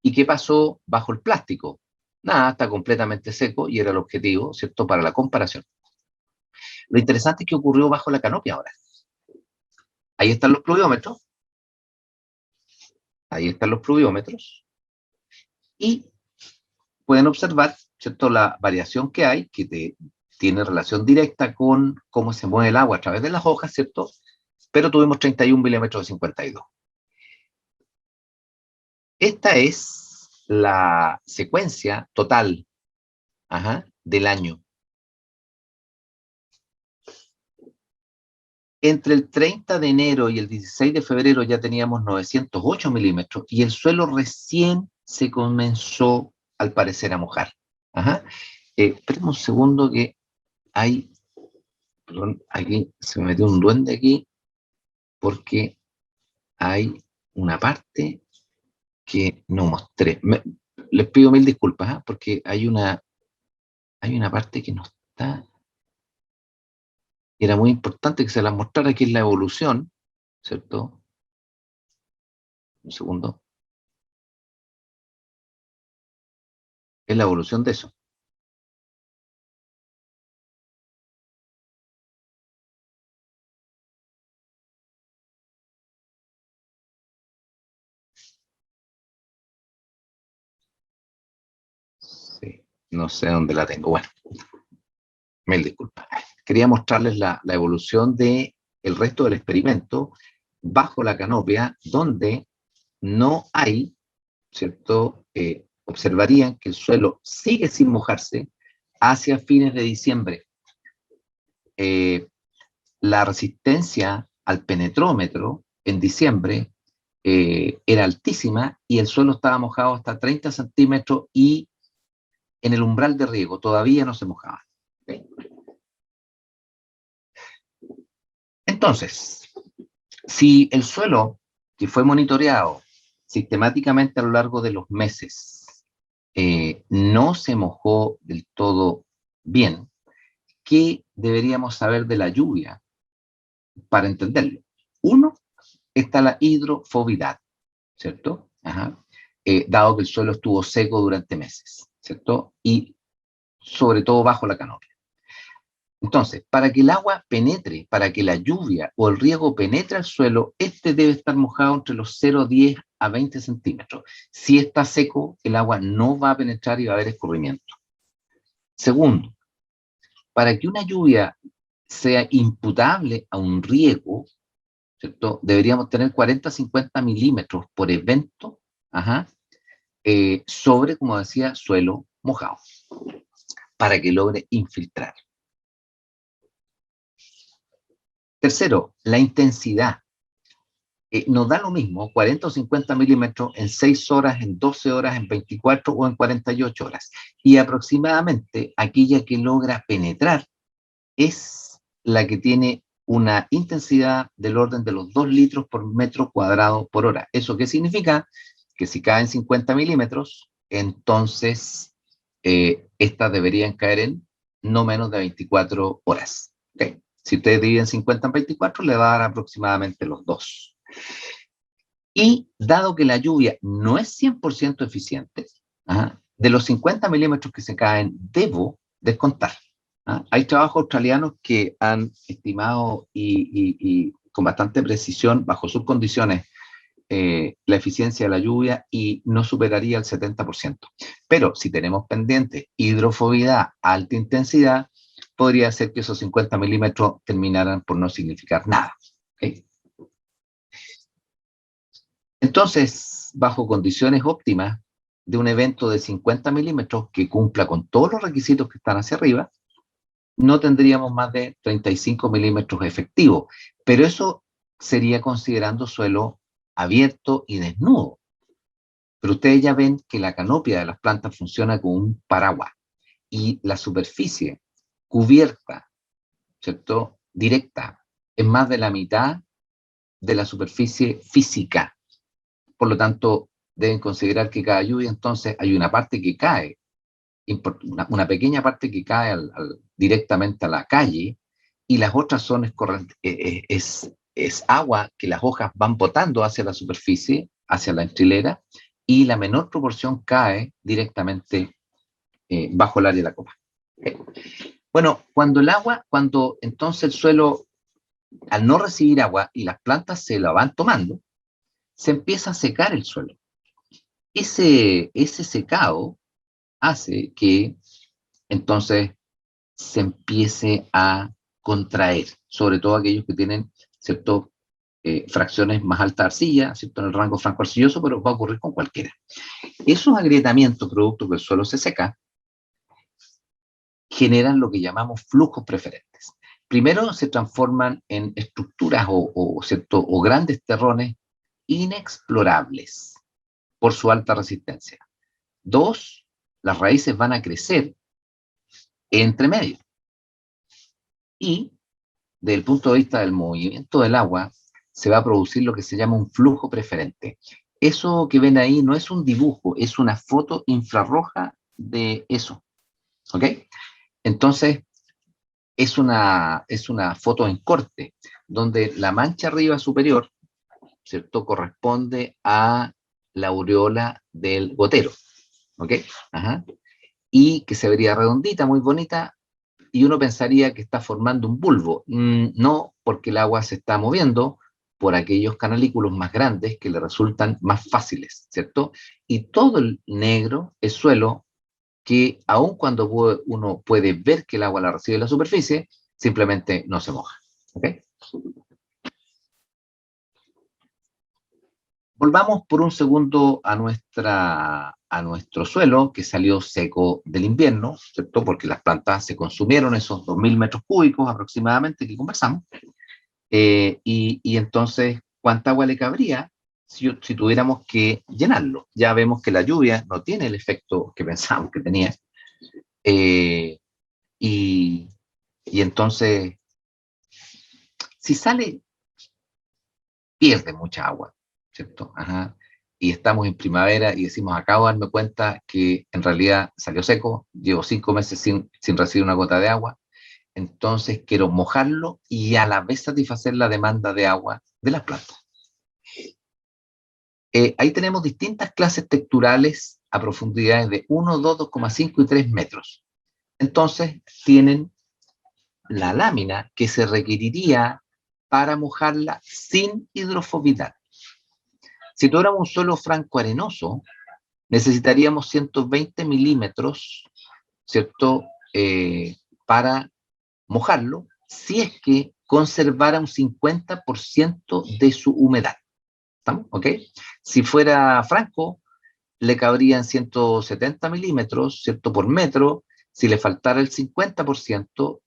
¿Y qué pasó bajo el plástico? Nada, está completamente seco y era el objetivo, ¿cierto?, para la comparación. Lo interesante es que ocurrió bajo la canopia ahora. Ahí están los pluviómetros. Ahí están los pluviómetros. Y pueden observar, ¿cierto?, la variación que hay, que tiene relación directa con cómo se mueve el agua a través de las hojas, ¿cierto? Pero tuvimos 31 milímetros de 52. Esta es la secuencia total del año. Entre el 30 de enero y el 16 de febrero ya teníamos 908 milímetros y el suelo recién se comenzó, al parecer, a mojar. Esperen un segundo que hay... Perdón, aquí se me metió un duende aquí porque hay una parte que no mostré. Les pido mil disculpas, porque hay una parte que no está... Era muy importante que se las mostrara, que es la evolución, ¿cierto? Un segundo. Es la evolución de eso. Sí, no sé dónde la tengo. Bueno, mil disculpas. Quería mostrarles la evolución del resto del experimento bajo la canopia, donde no hay, ¿cierto? Observarían que el suelo sigue sin mojarse hacia fines de diciembre. La resistencia al penetrómetro en diciembre era altísima y el suelo estaba mojado hasta 30 centímetros y en el umbral de riego todavía no se mojaba. ¿Okay? Entonces, si el suelo que fue monitoreado sistemáticamente a lo largo de los meses no se mojó del todo bien, ¿qué deberíamos saber de la lluvia para entenderlo? Uno, está la hidrofobidad, ¿cierto? Dado que el suelo estuvo seco durante meses, ¿cierto? Y sobre todo bajo la canopia. Entonces, para que el agua penetre, para que la lluvia o el riego penetre al suelo, este debe estar mojado entre los 0,10 a 20 centímetros. Si está seco, el agua no va a penetrar y va a haber escurrimiento. Segundo, para que una lluvia sea imputable a un riego, ¿cierto?, deberíamos tener 40 a 50 milímetros por evento sobre, como decía, suelo mojado, para que logre infiltrar. Tercero, la intensidad. Nos da lo mismo 40 o 50 milímetros en 6 horas, en 12 horas, en 24 o en 48 horas. Y aproximadamente aquella que logra penetrar es la que tiene una intensidad del orden de los 2 litros por metro cuadrado por hora. ¿Eso qué significa? Que si caen 50 milímetros, entonces estas deberían caer en no menos de 24 horas. ¿Okay? Si ustedes dividen 50 en 24, le va a dar aproximadamente los 2. Y dado que la lluvia no es 100% eficiente, de los 50 milímetros que se caen, debo descontar. Hay trabajos australianos que han estimado y con bastante precisión, bajo sus condiciones, la eficiencia de la lluvia y no superaría el 70%. Pero si tenemos pendiente hidrofobidad, alta intensidad, podría ser que esos 50 milímetros terminaran por no significar nada. ¿Okay? Entonces, bajo condiciones óptimas de un evento de 50 milímetros que cumpla con todos los requisitos que están hacia arriba, no tendríamos más de 35 milímetros efectivos, pero eso sería considerando suelo abierto y desnudo. Pero ustedes ya ven que la canopia de las plantas funciona como un paraguas y la superficie cubierta, ¿cierto?, directa, es más de la mitad de la superficie física. Por lo tanto, deben considerar que cada lluvia, entonces, hay una parte que cae, una pequeña parte que cae directamente a la calle, y las otras son es agua que las hojas van botando hacia la superficie, hacia la entrilera, y la menor proporción cae directamente bajo el área de la copa. Bueno, cuando entonces el suelo, al no recibir agua y las plantas se la van tomando, se empieza a secar el suelo. Ese secado hace que entonces se empiece a contraer, sobre todo aquellos que tienen, ¿cierto?, fracciones más altas de arcilla, ¿cierto?, en el rango franco-arcilloso, pero va a ocurrir con cualquiera. Esos agrietamientos, producto que el suelo se seca, generan lo que llamamos flujos preferentes. Primero se transforman en estructuras ¿cierto?, o grandes terrones inexplorables por su alta resistencia. 2, las raíces van a crecer entre medio. Y, desde el punto de vista del movimiento del agua, se va a producir lo que se llama un flujo preferente. Eso que ven ahí no es un dibujo, es una foto infrarroja de eso. ¿Ok? Entonces, es una foto en corte, donde la mancha arriba superior, ¿cierto?, corresponde a la aureola del gotero. ¿Ok? Ajá. Y que se vería redondita, muy bonita, y uno pensaría que está formando un bulbo. No, porque el agua se está moviendo por aquellos canalículos más grandes que le resultan más fáciles, ¿cierto? Y todo el negro es suelo que, aun cuando uno puede ver que el agua la recibe en la superficie, simplemente no se moja. ¿Ok? Volvamos por un segundo a nuestro suelo, que salió seco del invierno, ¿cierto? Porque las plantas se consumieron esos 2.000 metros cúbicos aproximadamente que conversamos. Y entonces, ¿cuánta agua le cabría si tuviéramos que llenarlo? Ya vemos que la lluvia no tiene el efecto que pensábamos que tenía. Y entonces, si sale, pierde mucha agua, ¿cierto? Ajá. Y estamos en primavera y decimos, acabo de darme cuenta que en realidad salió seco, llevo 5 meses sin recibir una gota de agua, entonces quiero mojarlo y a la vez satisfacer la demanda de agua de las plantas. Ahí tenemos distintas clases texturales a profundidades de 1, 2, 2,5 y 3 metros. Entonces tienen la lámina que se requeriría para mojarla sin hidrofobidad. Si tuviéramos un suelo franco-arenoso, necesitaríamos 120 milímetros, ¿cierto?, para mojarlo, si es que conservara un 50% de su humedad. ¿Estamos? ¿Ok? Si fuera franco, le cabrían 170 milímetros, ¿cierto?, por metro. Si le faltara el 50%,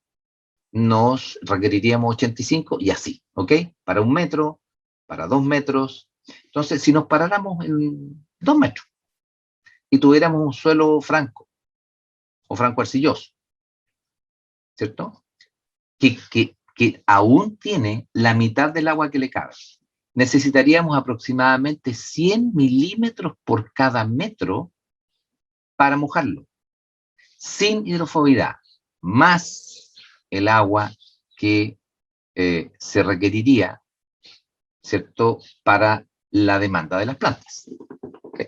nos requeriríamos 85 y así, ¿ok? Para 1 metro, para 2 metros. Entonces, si nos paráramos en 2 metros y tuviéramos un suelo franco o franco arcilloso, ¿cierto? Que aún tiene la mitad del agua que le cabe. Necesitaríamos aproximadamente 100 milímetros por cada metro para mojarlo, sin hidrofobidad, más el agua que se requeriría, ¿cierto?, para la demanda de las plantas. Okay.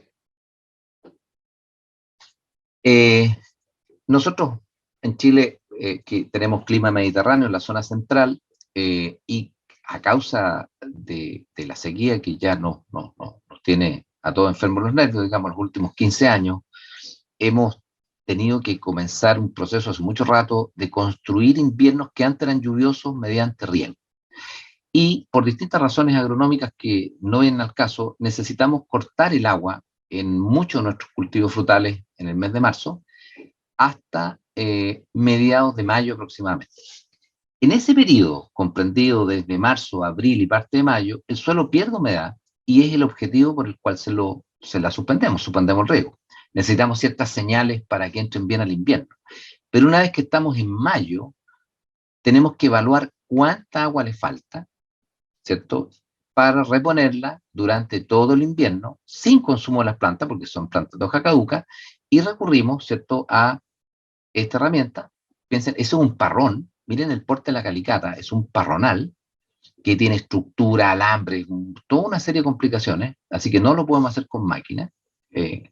Nosotros en Chile, que tenemos clima mediterráneo en la zona central, y a causa de la sequía que ya nos tiene a todos enfermos los nervios, digamos, los últimos 15 años, hemos tenido que comenzar un proceso hace mucho rato de construir inviernos que antes eran lluviosos mediante riego. Y por distintas razones agronómicas que no vienen al caso, necesitamos cortar el agua en muchos de nuestros cultivos frutales en el mes de marzo hasta mediados de mayo aproximadamente. En ese periodo, comprendido desde marzo, abril y parte de mayo, el suelo pierde humedad y es el objetivo por el cual se la suspendemos el riego. Necesitamos ciertas señales para que entren bien al invierno. Pero una vez que estamos en mayo, tenemos que evaluar cuánta agua le falta, ¿cierto?, para reponerla durante todo el invierno, sin consumo de las plantas, porque son plantas de hoja caduca, y recurrimos, ¿cierto?, a esta herramienta. Piensen, eso es un parrón. Miren el porte de la calicata, es un parronal que tiene estructura, alambre, toda una serie de complicaciones, así que no lo podemos hacer con máquina,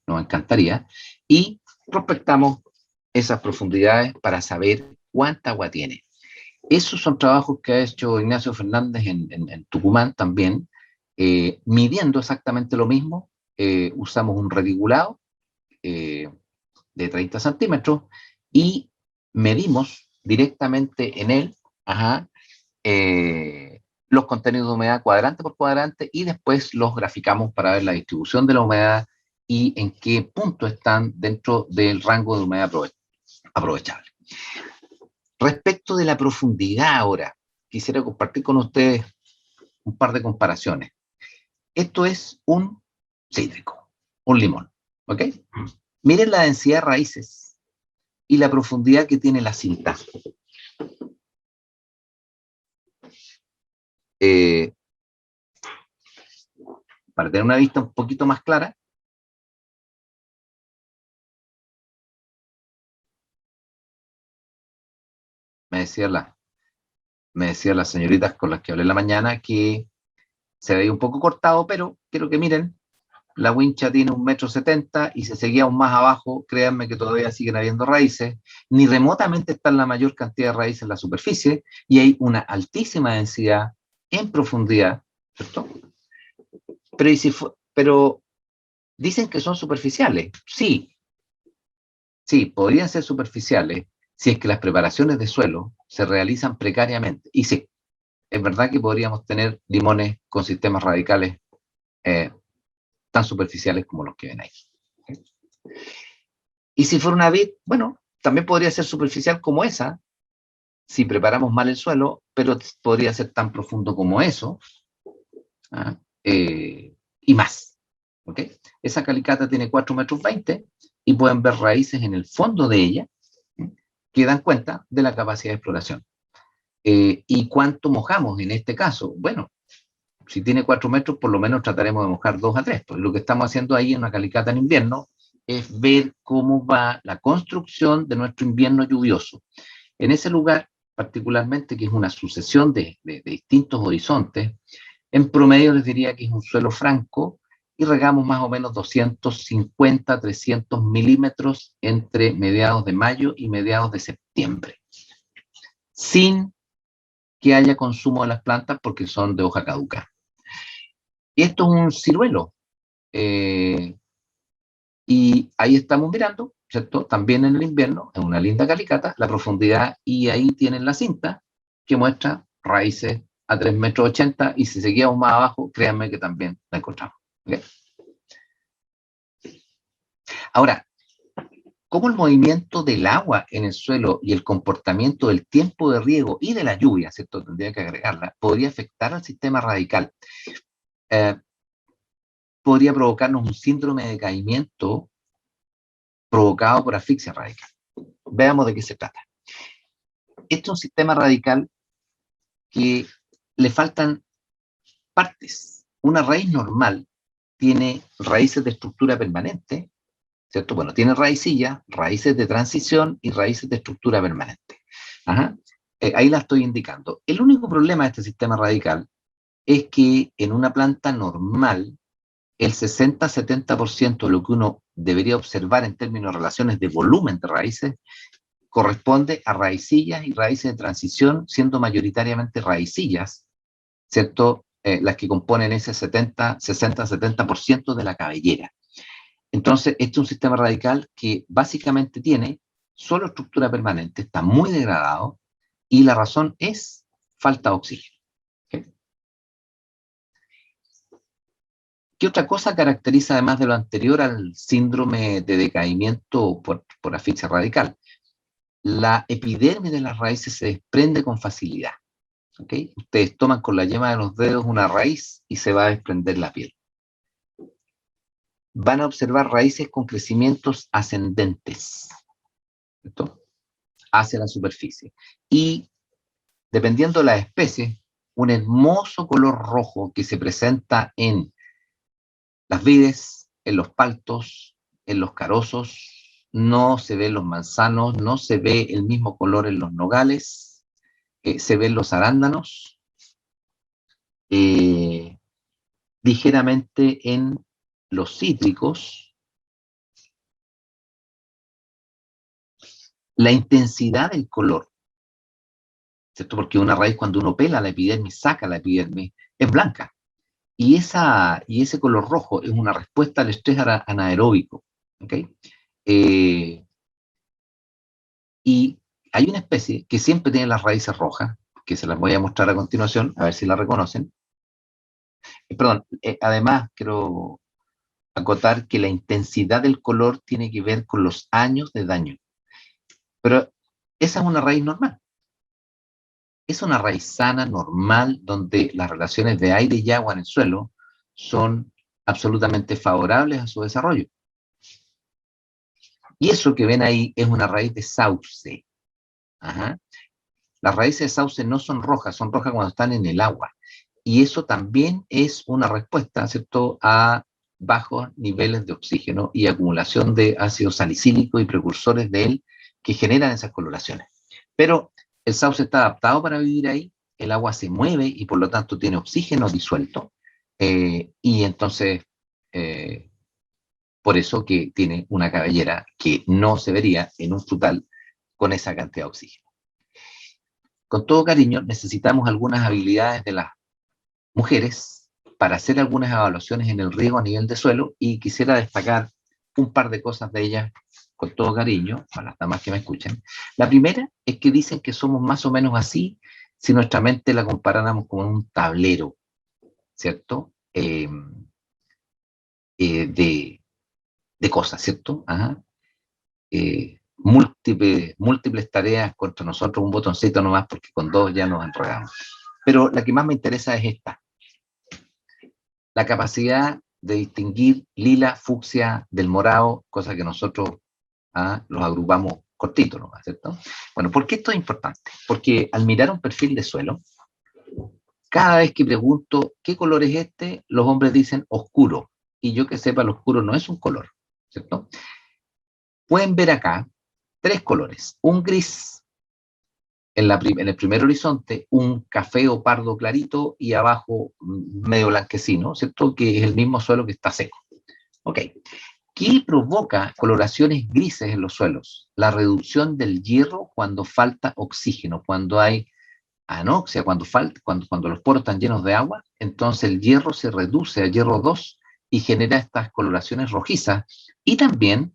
nos encantaría, y prospectamos esas profundidades para saber cuánta agua tiene. Esos son trabajos que ha hecho Ignacio Fernández en Tucumán también, midiendo exactamente lo mismo. Usamos un reticulado de 30 centímetros y medimos directamente en él los contenidos de humedad cuadrante por cuadrante y después los graficamos para ver la distribución de la humedad y en qué punto están dentro del rango de humedad aprovechable. Respecto de la profundidad ahora, quisiera compartir con ustedes un par de comparaciones. Esto es un cítrico, un limón, ¿ok? Miren la densidad de raíces y la profundidad que tiene la cinta. Para tener una vista un poquito más clara, me decían las señoritas con las que hablé en la mañana que se veía un poco cortado, pero quiero que miren, la wincha tiene 1,70 m y si seguía aún más abajo, créanme que todavía siguen habiendo raíces, ni remotamente está la mayor cantidad de raíces en la superficie, y hay una altísima densidad en profundidad, ¿cierto? Pero dicen que son superficiales. Sí, podrían ser superficiales si es que las preparaciones de suelo se realizan precariamente. Y sí, es verdad que podríamos tener limones con sistemas radicales tan superficiales como los que ven ahí. Y si fuera una vid, bueno, también podría ser superficial como esa, si preparamos mal el suelo, pero podría ser tan profundo como eso, y más. ¿Okay? Esa calicata tiene 4,20 m y pueden ver raíces en el fondo de ella que dan cuenta de la capacidad de exploración. ¿Y cuánto mojamos en este caso? Bueno, si tiene 4 metros, por lo menos trataremos de mojar 2 a 3. Pues lo que estamos haciendo ahí en una calicata en invierno es ver cómo va la construcción de nuestro invierno lluvioso. En ese lugar, particularmente, que es una sucesión de distintos horizontes, en promedio les diría que es un suelo franco y regamos más o menos 250 a 300 milímetros entre mediados de mayo y mediados de septiembre, sin que haya consumo de las plantas porque son de hoja caduca. Y esto es un ciruelo. Y ahí estamos mirando, ¿cierto? También en el invierno, en una linda calicata, la profundidad, y ahí tienen la cinta que muestra raíces a 3,80 m, y si seguíamos más abajo, créanme que también la encontramos. ¿Okay? Ahora, cómo el movimiento del agua en el suelo y el comportamiento del tiempo de riego y de la lluvia, ¿cierto? Tendría que agregarla, podría afectar al sistema radical. Podría provocarnos un síndrome de decaimiento provocado por asfixia radical. Veamos de qué se trata. Este es un sistema radical que le faltan partes. Una raíz normal tiene raíces de estructura permanente, ¿cierto? Bueno, tiene raicillas, raíces de transición y raíces de estructura permanente. Ajá. Ahí la estoy indicando. El único problema de este sistema radical es que en una planta normal, el 60-70% de lo que uno debería observar en términos de relaciones de volumen de raíces corresponde a raicillas y raíces de transición, siendo mayoritariamente raicillas, ¿cierto? Las que componen ese 60-70% de la cabellera. Entonces, este es un sistema radical que básicamente tiene solo estructura permanente, está muy degradado, y la razón es falta de oxígeno. ¿Okay? ¿Qué otra cosa caracteriza, además de lo anterior, al síndrome de decaimiento por asfixia radical? La epidermis de las raíces se desprende con facilidad. ¿Okay? Ustedes toman con la yema de los dedos una raíz y se va a desprender la piel. Van a observar raíces con crecimientos ascendentes, ¿cierto? Hacia la superficie. Y, dependiendo de la especie, un hermoso color rojo que se presenta en las vides, en los paltos, en los carozos, no se ve en los manzanos, no se ve el mismo color en los nogales, se ven los arándanos, ligeramente en los cítricos. La intensidad del color, ¿cierto? Porque una raíz, cuando uno pela la epidermis, saca la epidermis, es blanca. Y ese color rojo es una respuesta al estrés anaeróbico. ¿Okay? Y hay una especie que siempre tiene las raíces rojas, que se las voy a mostrar a continuación, a ver si la reconocen. Perdón, además quiero acotar que la intensidad del color tiene que ver con los años de daño. Pero esa es una raíz normal. Es una raíz sana, normal, donde las relaciones de aire y agua en el suelo son absolutamente favorables a su desarrollo. Y eso que ven ahí es una raíz de sauce. Ajá. Las raíces de sauce no son rojas cuando están en el agua. Y eso también es una respuesta, ¿cierto?, a bajos niveles de oxígeno y acumulación de ácido salicílico y precursores de él que generan esas coloraciones. Pero el sauce está adaptado para vivir ahí, el agua se mueve y por lo tanto tiene oxígeno disuelto, y entonces por eso que tiene una cabellera que no se vería en un frutal con esa cantidad de oxígeno. Con todo cariño, necesitamos algunas habilidades de las mujeres para hacer algunas evaluaciones en el riego a nivel de suelo, y quisiera destacar un par de cosas de ellas con todo cariño, para las damas que me escuchan. La primera es que dicen que somos más o menos así si nuestra mente la comparáramos con un tablero, ¿cierto? De cosas, ¿cierto? Ajá. Múltiples tareas contra nosotros, un botoncito nomás, porque con dos ya nos enredamos. Pero la que más me interesa es esta. La capacidad de distinguir lila, fucsia del morado, cosa que nosotros los agrupamos cortitos, ¿no? ¿Cierto? Bueno, ¿por qué esto es importante? Porque al mirar un perfil de suelo, cada vez que pregunto qué color es este, los hombres dicen oscuro, y yo que sepa, el oscuro no es un color, ¿cierto? Pueden ver acá tres colores: un gris en el primer horizonte, un café o pardo clarito y abajo medio blanquecino, ¿cierto? Que es el mismo suelo que está seco. Ok. ¿Qué provoca coloraciones grises en los suelos? La reducción del hierro cuando falta oxígeno, cuando hay anoxia, cuando los poros están llenos de agua, entonces el hierro se reduce a hierro 2 y genera estas coloraciones rojizas, y también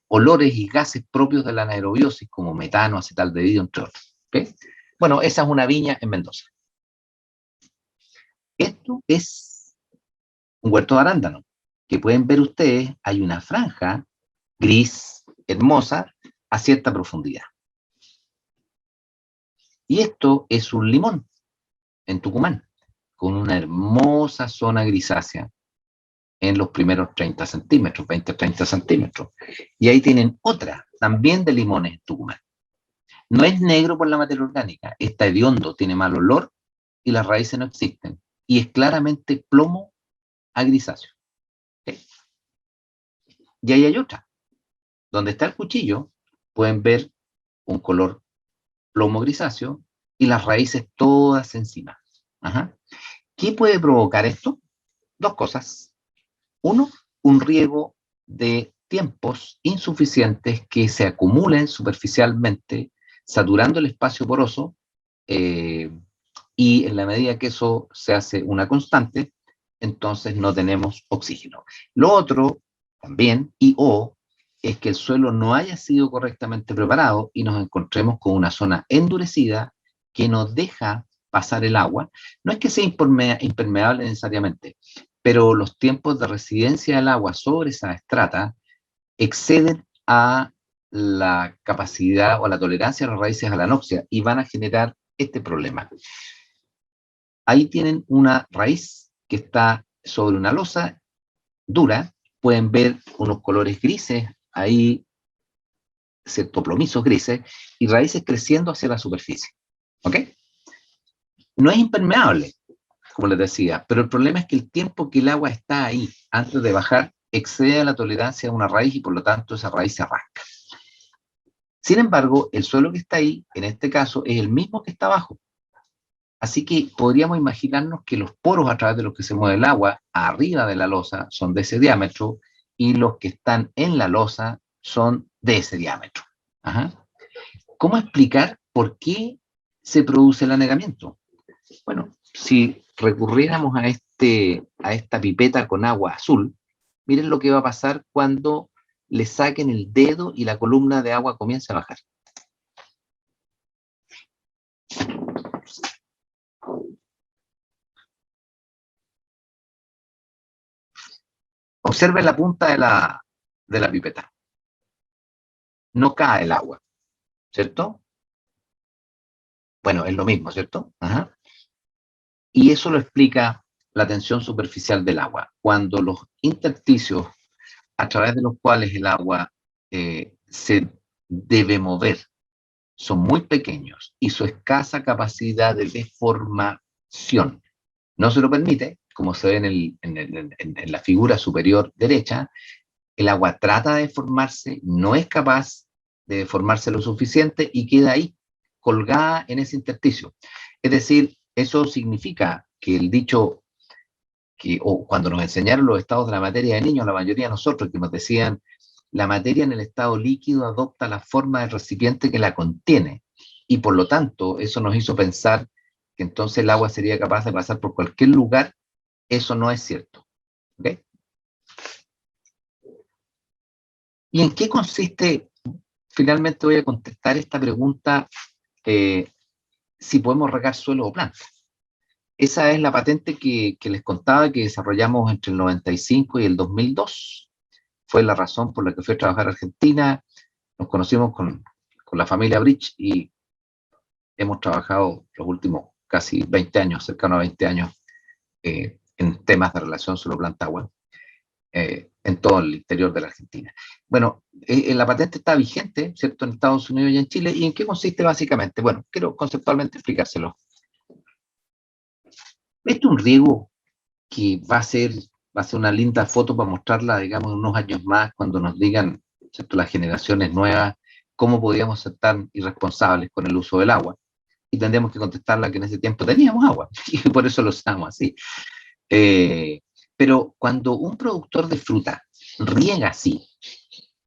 olores y gases propios de la anaerobiosis, como metano, acetaldehído, entre otros. ¿Okay? Bueno, esa es una viña en Mendoza. Esto es un huerto de arándano, que pueden ver ustedes, hay una franja gris, hermosa, a cierta profundidad. Y esto es un limón en Tucumán, con una hermosa zona grisácea en los primeros 30 centímetros, 20-30 centímetros. Y ahí tienen otra, también de limones en Tucumán. No es negro por la materia orgánica, está hediondo, tiene mal olor y las raíces no existen. Y es claramente plomo a grisáceo. ¿Okay? Y ahí hay otra. Donde está el cuchillo, pueden ver un color plomo grisáceo y las raíces todas encima. Ajá. ¿Qué puede provocar esto? Dos cosas. Uno, un riego de tiempos insuficientes que se acumulen superficialmente, saturando el espacio poroso, y en la medida que eso se hace una constante, entonces no tenemos oxígeno. Lo otro, también, es que el suelo no haya sido correctamente preparado y nos encontremos con una zona endurecida que nos deja pasar el agua. No es que sea impermeable necesariamente, pero los tiempos de residencia del agua sobre esa estrata exceden a la capacidad o la tolerancia de las raíces a la anoxia y van a generar este problema. Ahí tienen una raíz que está sobre una losa dura, pueden ver unos colores grises, ahí ciertos grises, y raíces creciendo hacia la superficie. ¿Ok? No es impermeable, como les decía, pero el problema es que el tiempo que el agua está ahí, antes de bajar, excede la tolerancia de una raíz y por lo tanto esa raíz se arranca. Sin embargo, el suelo que está ahí, en este caso, es el mismo que está abajo. Así que podríamos imaginarnos que los poros a través de los que se mueve el agua arriba de la losa son de ese diámetro y los que están en la losa son de ese diámetro. Ajá. ¿Cómo explicar por qué se produce el anegamiento? Bueno, si recurriéramos a esta pipeta con agua azul, miren lo que va a pasar cuando le saquen el dedo y la columna de agua comienza a bajar. Observen la punta de la pipeta. No cae el agua, ¿cierto? Bueno, es lo mismo, ¿cierto? Ajá. Y eso lo explica la tensión superficial del agua. Cuando los intersticios a través de los cuales el agua se debe mover son muy pequeños y su escasa capacidad de deformación no se lo permite, como se ve en la figura superior derecha, el agua trata de deformarse, no es capaz de deformarse lo suficiente y queda ahí, colgada en ese intersticio. Es decir, eso significa que el dicho, o cuando nos enseñaron los estados de la materia de niños, la mayoría de nosotros, que nos decían, la materia en el estado líquido adopta la forma del recipiente que la contiene, y por lo tanto, eso nos hizo pensar que entonces el agua sería capaz de pasar por cualquier lugar. Eso no es cierto. ¿Okay? ¿Y en qué consiste? Finalmente voy a contestar esta pregunta, si podemos regar suelo o plantas. Esa es la patente que les contaba que desarrollamos entre el 95 y el 2002. Fue la razón por la que fui a trabajar a Argentina. Nos conocimos con la familia Bridge y hemos trabajado los últimos casi 20 años, cercano a 20 años, en temas de relación suelo-planta-agua, en todo el interior de la Argentina. Bueno, la patente está vigente, ¿cierto?, en Estados Unidos y en Chile. ¿Y en qué consiste básicamente? Bueno, quiero conceptualmente explicárselo. Este es un riego que va a ser una linda foto para mostrarla, digamos, en unos años más, cuando nos digan, ¿cierto?, las generaciones nuevas, cómo podíamos ser tan irresponsables con el uso del agua. Y tendríamos que contestarla que en ese tiempo teníamos agua, y por eso lo usamos así. Pero cuando un productor de fruta riega así,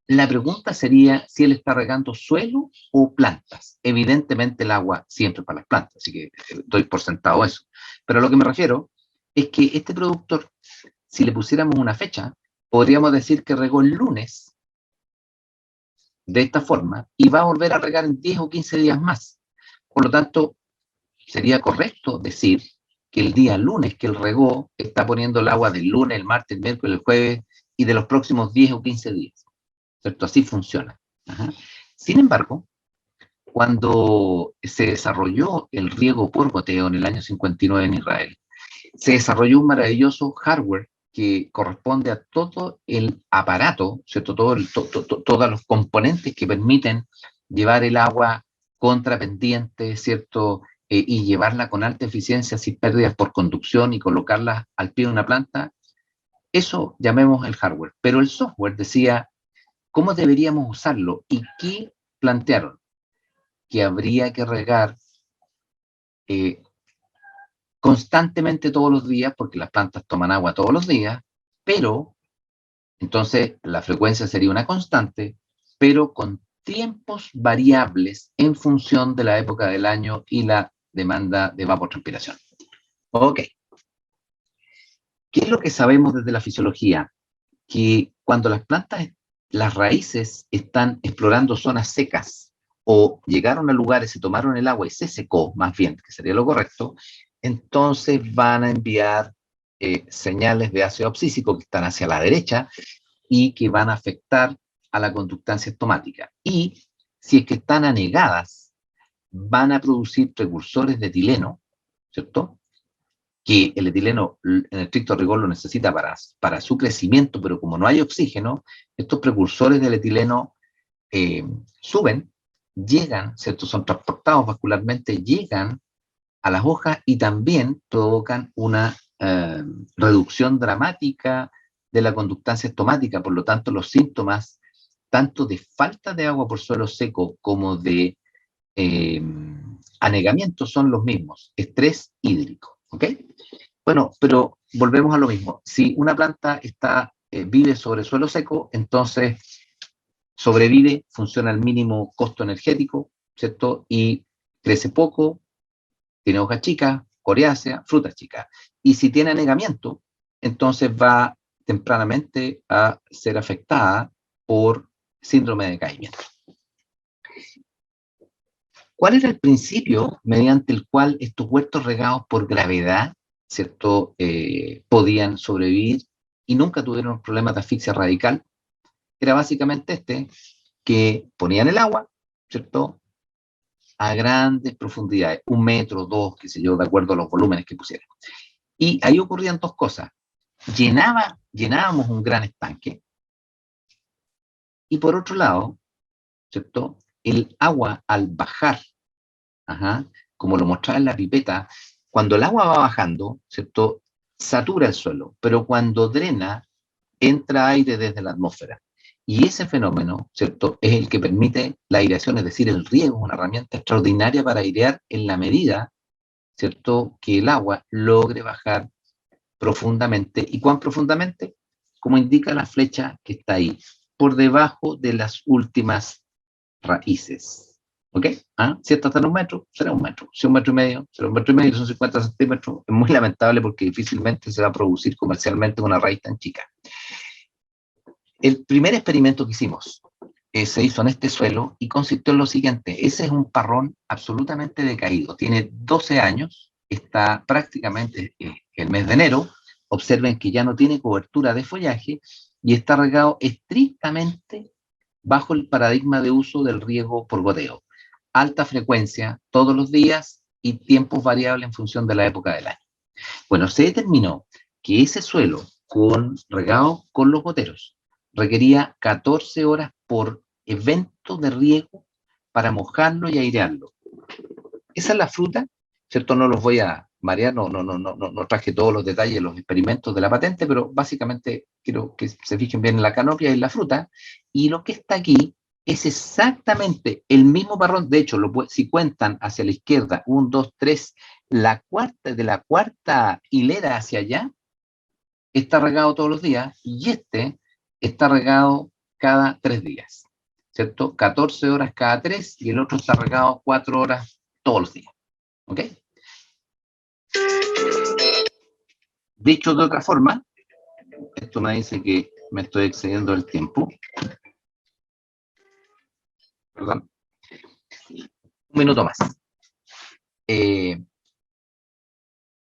la pregunta sería si él está regando suelo o plantas. Evidentemente el agua siempre para las plantas, así que doy por sentado eso. Pero a lo que me refiero es que este productor, si le pusiéramos una fecha, podríamos decir que regó el lunes de esta forma y va a volver a regar en 10 o 15 días más. Por lo tanto, sería correcto decir que el día lunes que él regó está poniendo el agua del lunes, el martes, el miércoles, el jueves y de los próximos 10 o 15 días. ¿cierto? Así funciona. Ajá. Sin embargo, cuando se desarrolló el riego por goteo en el año 59 en Israel, se desarrolló un maravilloso hardware que corresponde a todo el aparato, ¿cierto? Todos los componentes que permiten llevar el agua contra pendiente, ¿cierto? Y llevarla con alta eficiencia sin pérdidas por conducción y colocarla al pie de una planta. Eso llamemos el hardware. Pero el software decía cómo deberíamos usarlo y qué plantearon. Que habría que regar constantemente todos los días, porque las plantas toman agua todos los días, pero entonces la frecuencia sería una constante, pero con tiempos variables en función de la época del año y la demanda de evapotranspiración. Ok. ¿Qué es lo que sabemos desde la fisiología? Que cuando las plantas, las raíces están explorando zonas secas o llegaron a lugares y tomaron el agua y se secó, más bien, que sería lo correcto, entonces van a enviar señales de ácido abscísico que están hacia la derecha y que van a afectar a la conductancia estomática. Y si es que están anegadas, van a producir precursores de etileno, ¿cierto? Que el etileno, en el estricto rigor, lo necesita para su crecimiento, pero como no hay oxígeno, estos precursores del etileno suben, llegan, ¿cierto? Son transportados vascularmente, llegan a las hojas y también provocan una reducción dramática de la conductancia estomática. Por lo tanto, los síntomas, tanto de falta de agua por suelo seco como de anegamiento, son los mismos: estrés hídrico. ¿Ok? Bueno, pero volvemos a lo mismo. Si una planta vive sobre suelo seco, entonces sobrevive, funciona al mínimo costo energético, ¿cierto? Y crece poco, tiene hojas chicas, coriáceas, frutas chicas. Y si tiene anegamiento, entonces va tempranamente a ser afectada por síndrome de decaimiento. ¿Cuál era el principio mediante el cual estos huertos regados por gravedad, ¿cierto?, podían sobrevivir y nunca tuvieron problemas de asfixia radical? Era básicamente que ponían el agua, ¿cierto?, a grandes profundidades, 1 metro, 2, qué sé yo, de acuerdo a los volúmenes que pusieran. Y ahí ocurrían dos cosas. Llenábamos un gran estanque y por otro lado, ¿cierto?, el agua al bajar, como lo mostraba en la pipeta, cuando el agua va bajando, ¿cierto?, satura el suelo, pero cuando drena, entra aire desde la atmósfera. Y ese fenómeno, ¿cierto?, es el que permite la aireación, es decir, el riego, una herramienta extraordinaria para airear en la medida, ¿cierto?, que el agua logre bajar profundamente. ¿Y cuán profundamente? Como indica la flecha que está ahí, por debajo de las últimas raíces. ¿Ok? Si esto está en 1 metro, será 1 metro. Si 1 metro y medio, será 1 metro y medio, son 50 centímetros. Es muy lamentable porque difícilmente se va a producir comercialmente una raíz tan chica. El primer experimento que hicimos se hizo en este suelo y consistió en lo siguiente. Ese es un parrón absolutamente decaído. Tiene 12 años, está prácticamente el mes de enero. Observen que ya no tiene cobertura de follaje y está regado estrictamente bajo el paradigma de uso del riego por goteo. Alta frecuencia todos los días y tiempos variables en función de la época del año. Bueno, se determinó que ese suelo regado con los goteros requería 14 horas por evento de riego para mojarlo y airearlo. Esa es la fruta, ¿cierto? No los voy a marear, no traje todos los detalles de los experimentos de la patente, pero básicamente quiero que se fijen bien en la canopia y en la fruta, y lo que está aquí es exactamente el mismo parrón. De hecho, si cuentan hacia la izquierda, 1, 2, 3, de la cuarta hilera hacia allá, está regado todos los días, y está regado cada 3 días, ¿cierto? 14 horas cada 3, y el otro está regado 4 horas todos los días. ¿Ok? Dicho de otra forma, esto me dice que me estoy excediendo el tiempo. Perdón. 1 minuto más.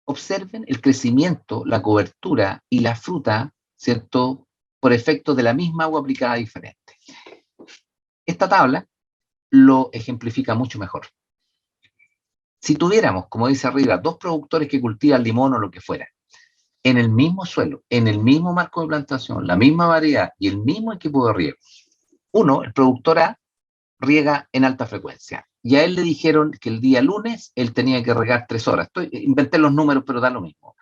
Observen el crecimiento, la cobertura y la fruta, ¿cierto?, por efecto de la misma agua aplicada diferente. Esta tabla lo ejemplifica mucho mejor. Si tuviéramos, como dice arriba, dos productores que cultivan limón o lo que fuera, en el mismo suelo, en el mismo marco de plantación, la misma variedad y el mismo equipo de riego, uno, el productor A, riega en alta frecuencia. Y a él le dijeron que el día lunes él tenía que regar 3 horas. Inventé los números, pero da lo mismo.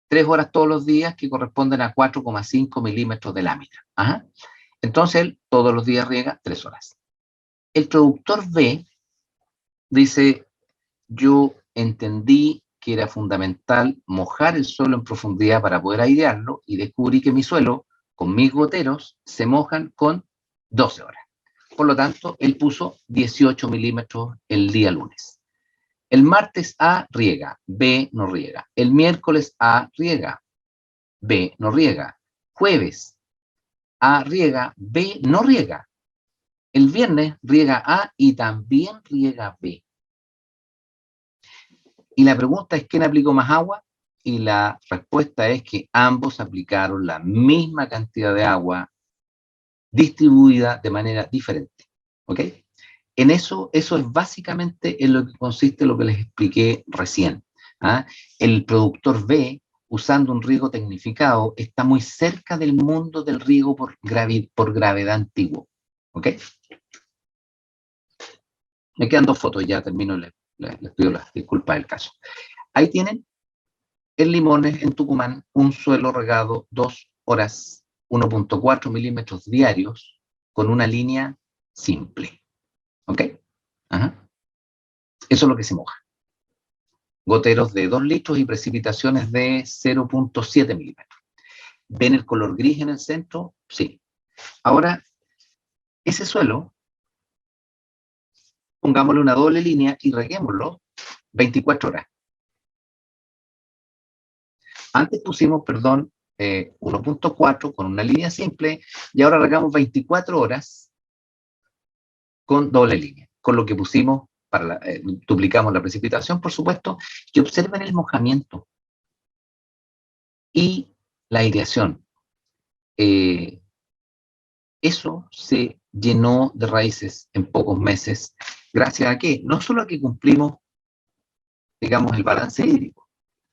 3 horas todos los días que corresponden a 4,5 milímetros de lámina. Ajá. Entonces él todos los días riega 3 horas. El productor B dice, yo entendí que era fundamental mojar el suelo en profundidad para poder airearlo y descubrí que mi suelo, con mis goteros, se mojan con 12 horas. Por lo tanto, él puso 18 milímetros el día lunes. El martes A riega, B no riega. El miércoles A riega, B no riega. Jueves A riega, B no riega. El viernes riega A y también riega B. Y la pregunta es, ¿quién aplicó más agua? Y la respuesta es que ambos aplicaron la misma cantidad de agua distribuida de manera diferente. ¿Ok? En eso es básicamente en lo que consiste lo que les expliqué recién. ¿Ah? El productor B, usando un riego tecnificado, está muy cerca del mundo del riego por gravedad antiguo. ¿Ok? Me quedan 2 fotos, ya termino, les pido las disculpas del caso. Ahí tienen en Limones, en Tucumán, un suelo regado 2 horas, 1,4 milímetros diarios, con una línea simple. ¿Ok? Ajá. Eso es lo que se moja. Goteros de 2 litros y precipitaciones de 0,7 milímetros. ¿Ven el color gris en el centro? Sí. Ahora, ese suelo, pongámosle una doble línea y reguémoslo 24 horas. Antes pusimos, 1,4 con una línea simple y ahora regamos 24 horas con doble línea, con lo que pusimos, duplicamos la precipitación, por supuesto, y observen el mojamiento y la aireación. Eso se llenó de raíces en pocos meses, gracias a que no solo a que cumplimos, digamos, el balance hídrico,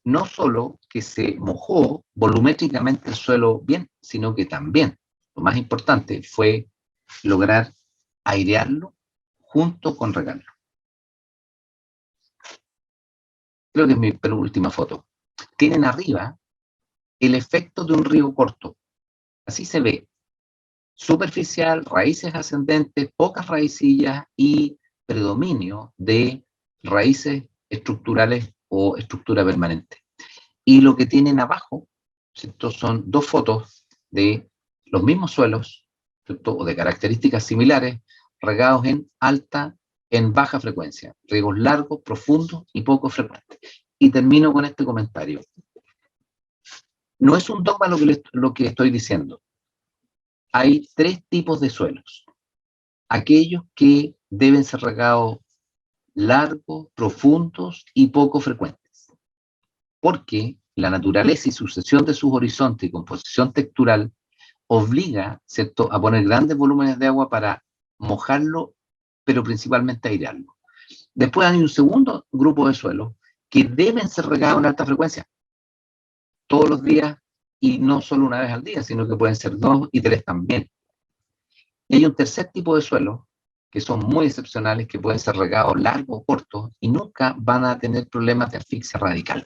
no solo que se mojó volumétricamente el suelo bien, sino que también, lo más importante, fue lograr airearlo junto con regarlo. Creo que es mi penúltima foto. Tienen arriba el efecto de un riego corto. Así se ve. Superficial, raíces ascendentes, pocas raicillas y predominio de raíces estructurales o estructura permanente. Y lo que tienen abajo, ¿cierto? Son 2 fotos de los mismos suelos, ¿cierto? O de características similares, regados en baja frecuencia, riegos largos, profundos y poco frecuentes. Y termino con este comentario. No es un dogma lo que estoy diciendo. Hay 3 tipos de suelos. Aquellos que deben ser regados largos, profundos y poco frecuentes. Porque la naturaleza y sucesión de sus horizontes y composición textural obliga, ¿cierto?, a poner grandes volúmenes de agua para mojarlo, pero principalmente airearlo. Después hay un segundo grupo de suelos que deben ser regados en alta frecuencia, todos los días y no solo una vez al día, sino que pueden ser 2 y 3 también. Y hay un tercer tipo de suelos que son muy excepcionales, que pueden ser regados largos o cortos y nunca van a tener problemas de asfixia radical.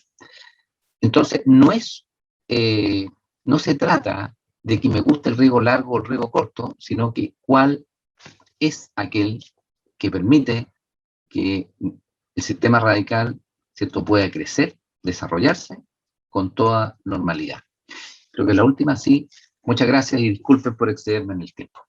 Entonces, no se trata de que me guste el riego largo o el riego corto, sino que cuál es aquel que permite que el sistema radical, ¿cierto?, pueda crecer, desarrollarse con toda normalidad. Creo que la última sí. Muchas gracias y disculpen por excederme en el tiempo.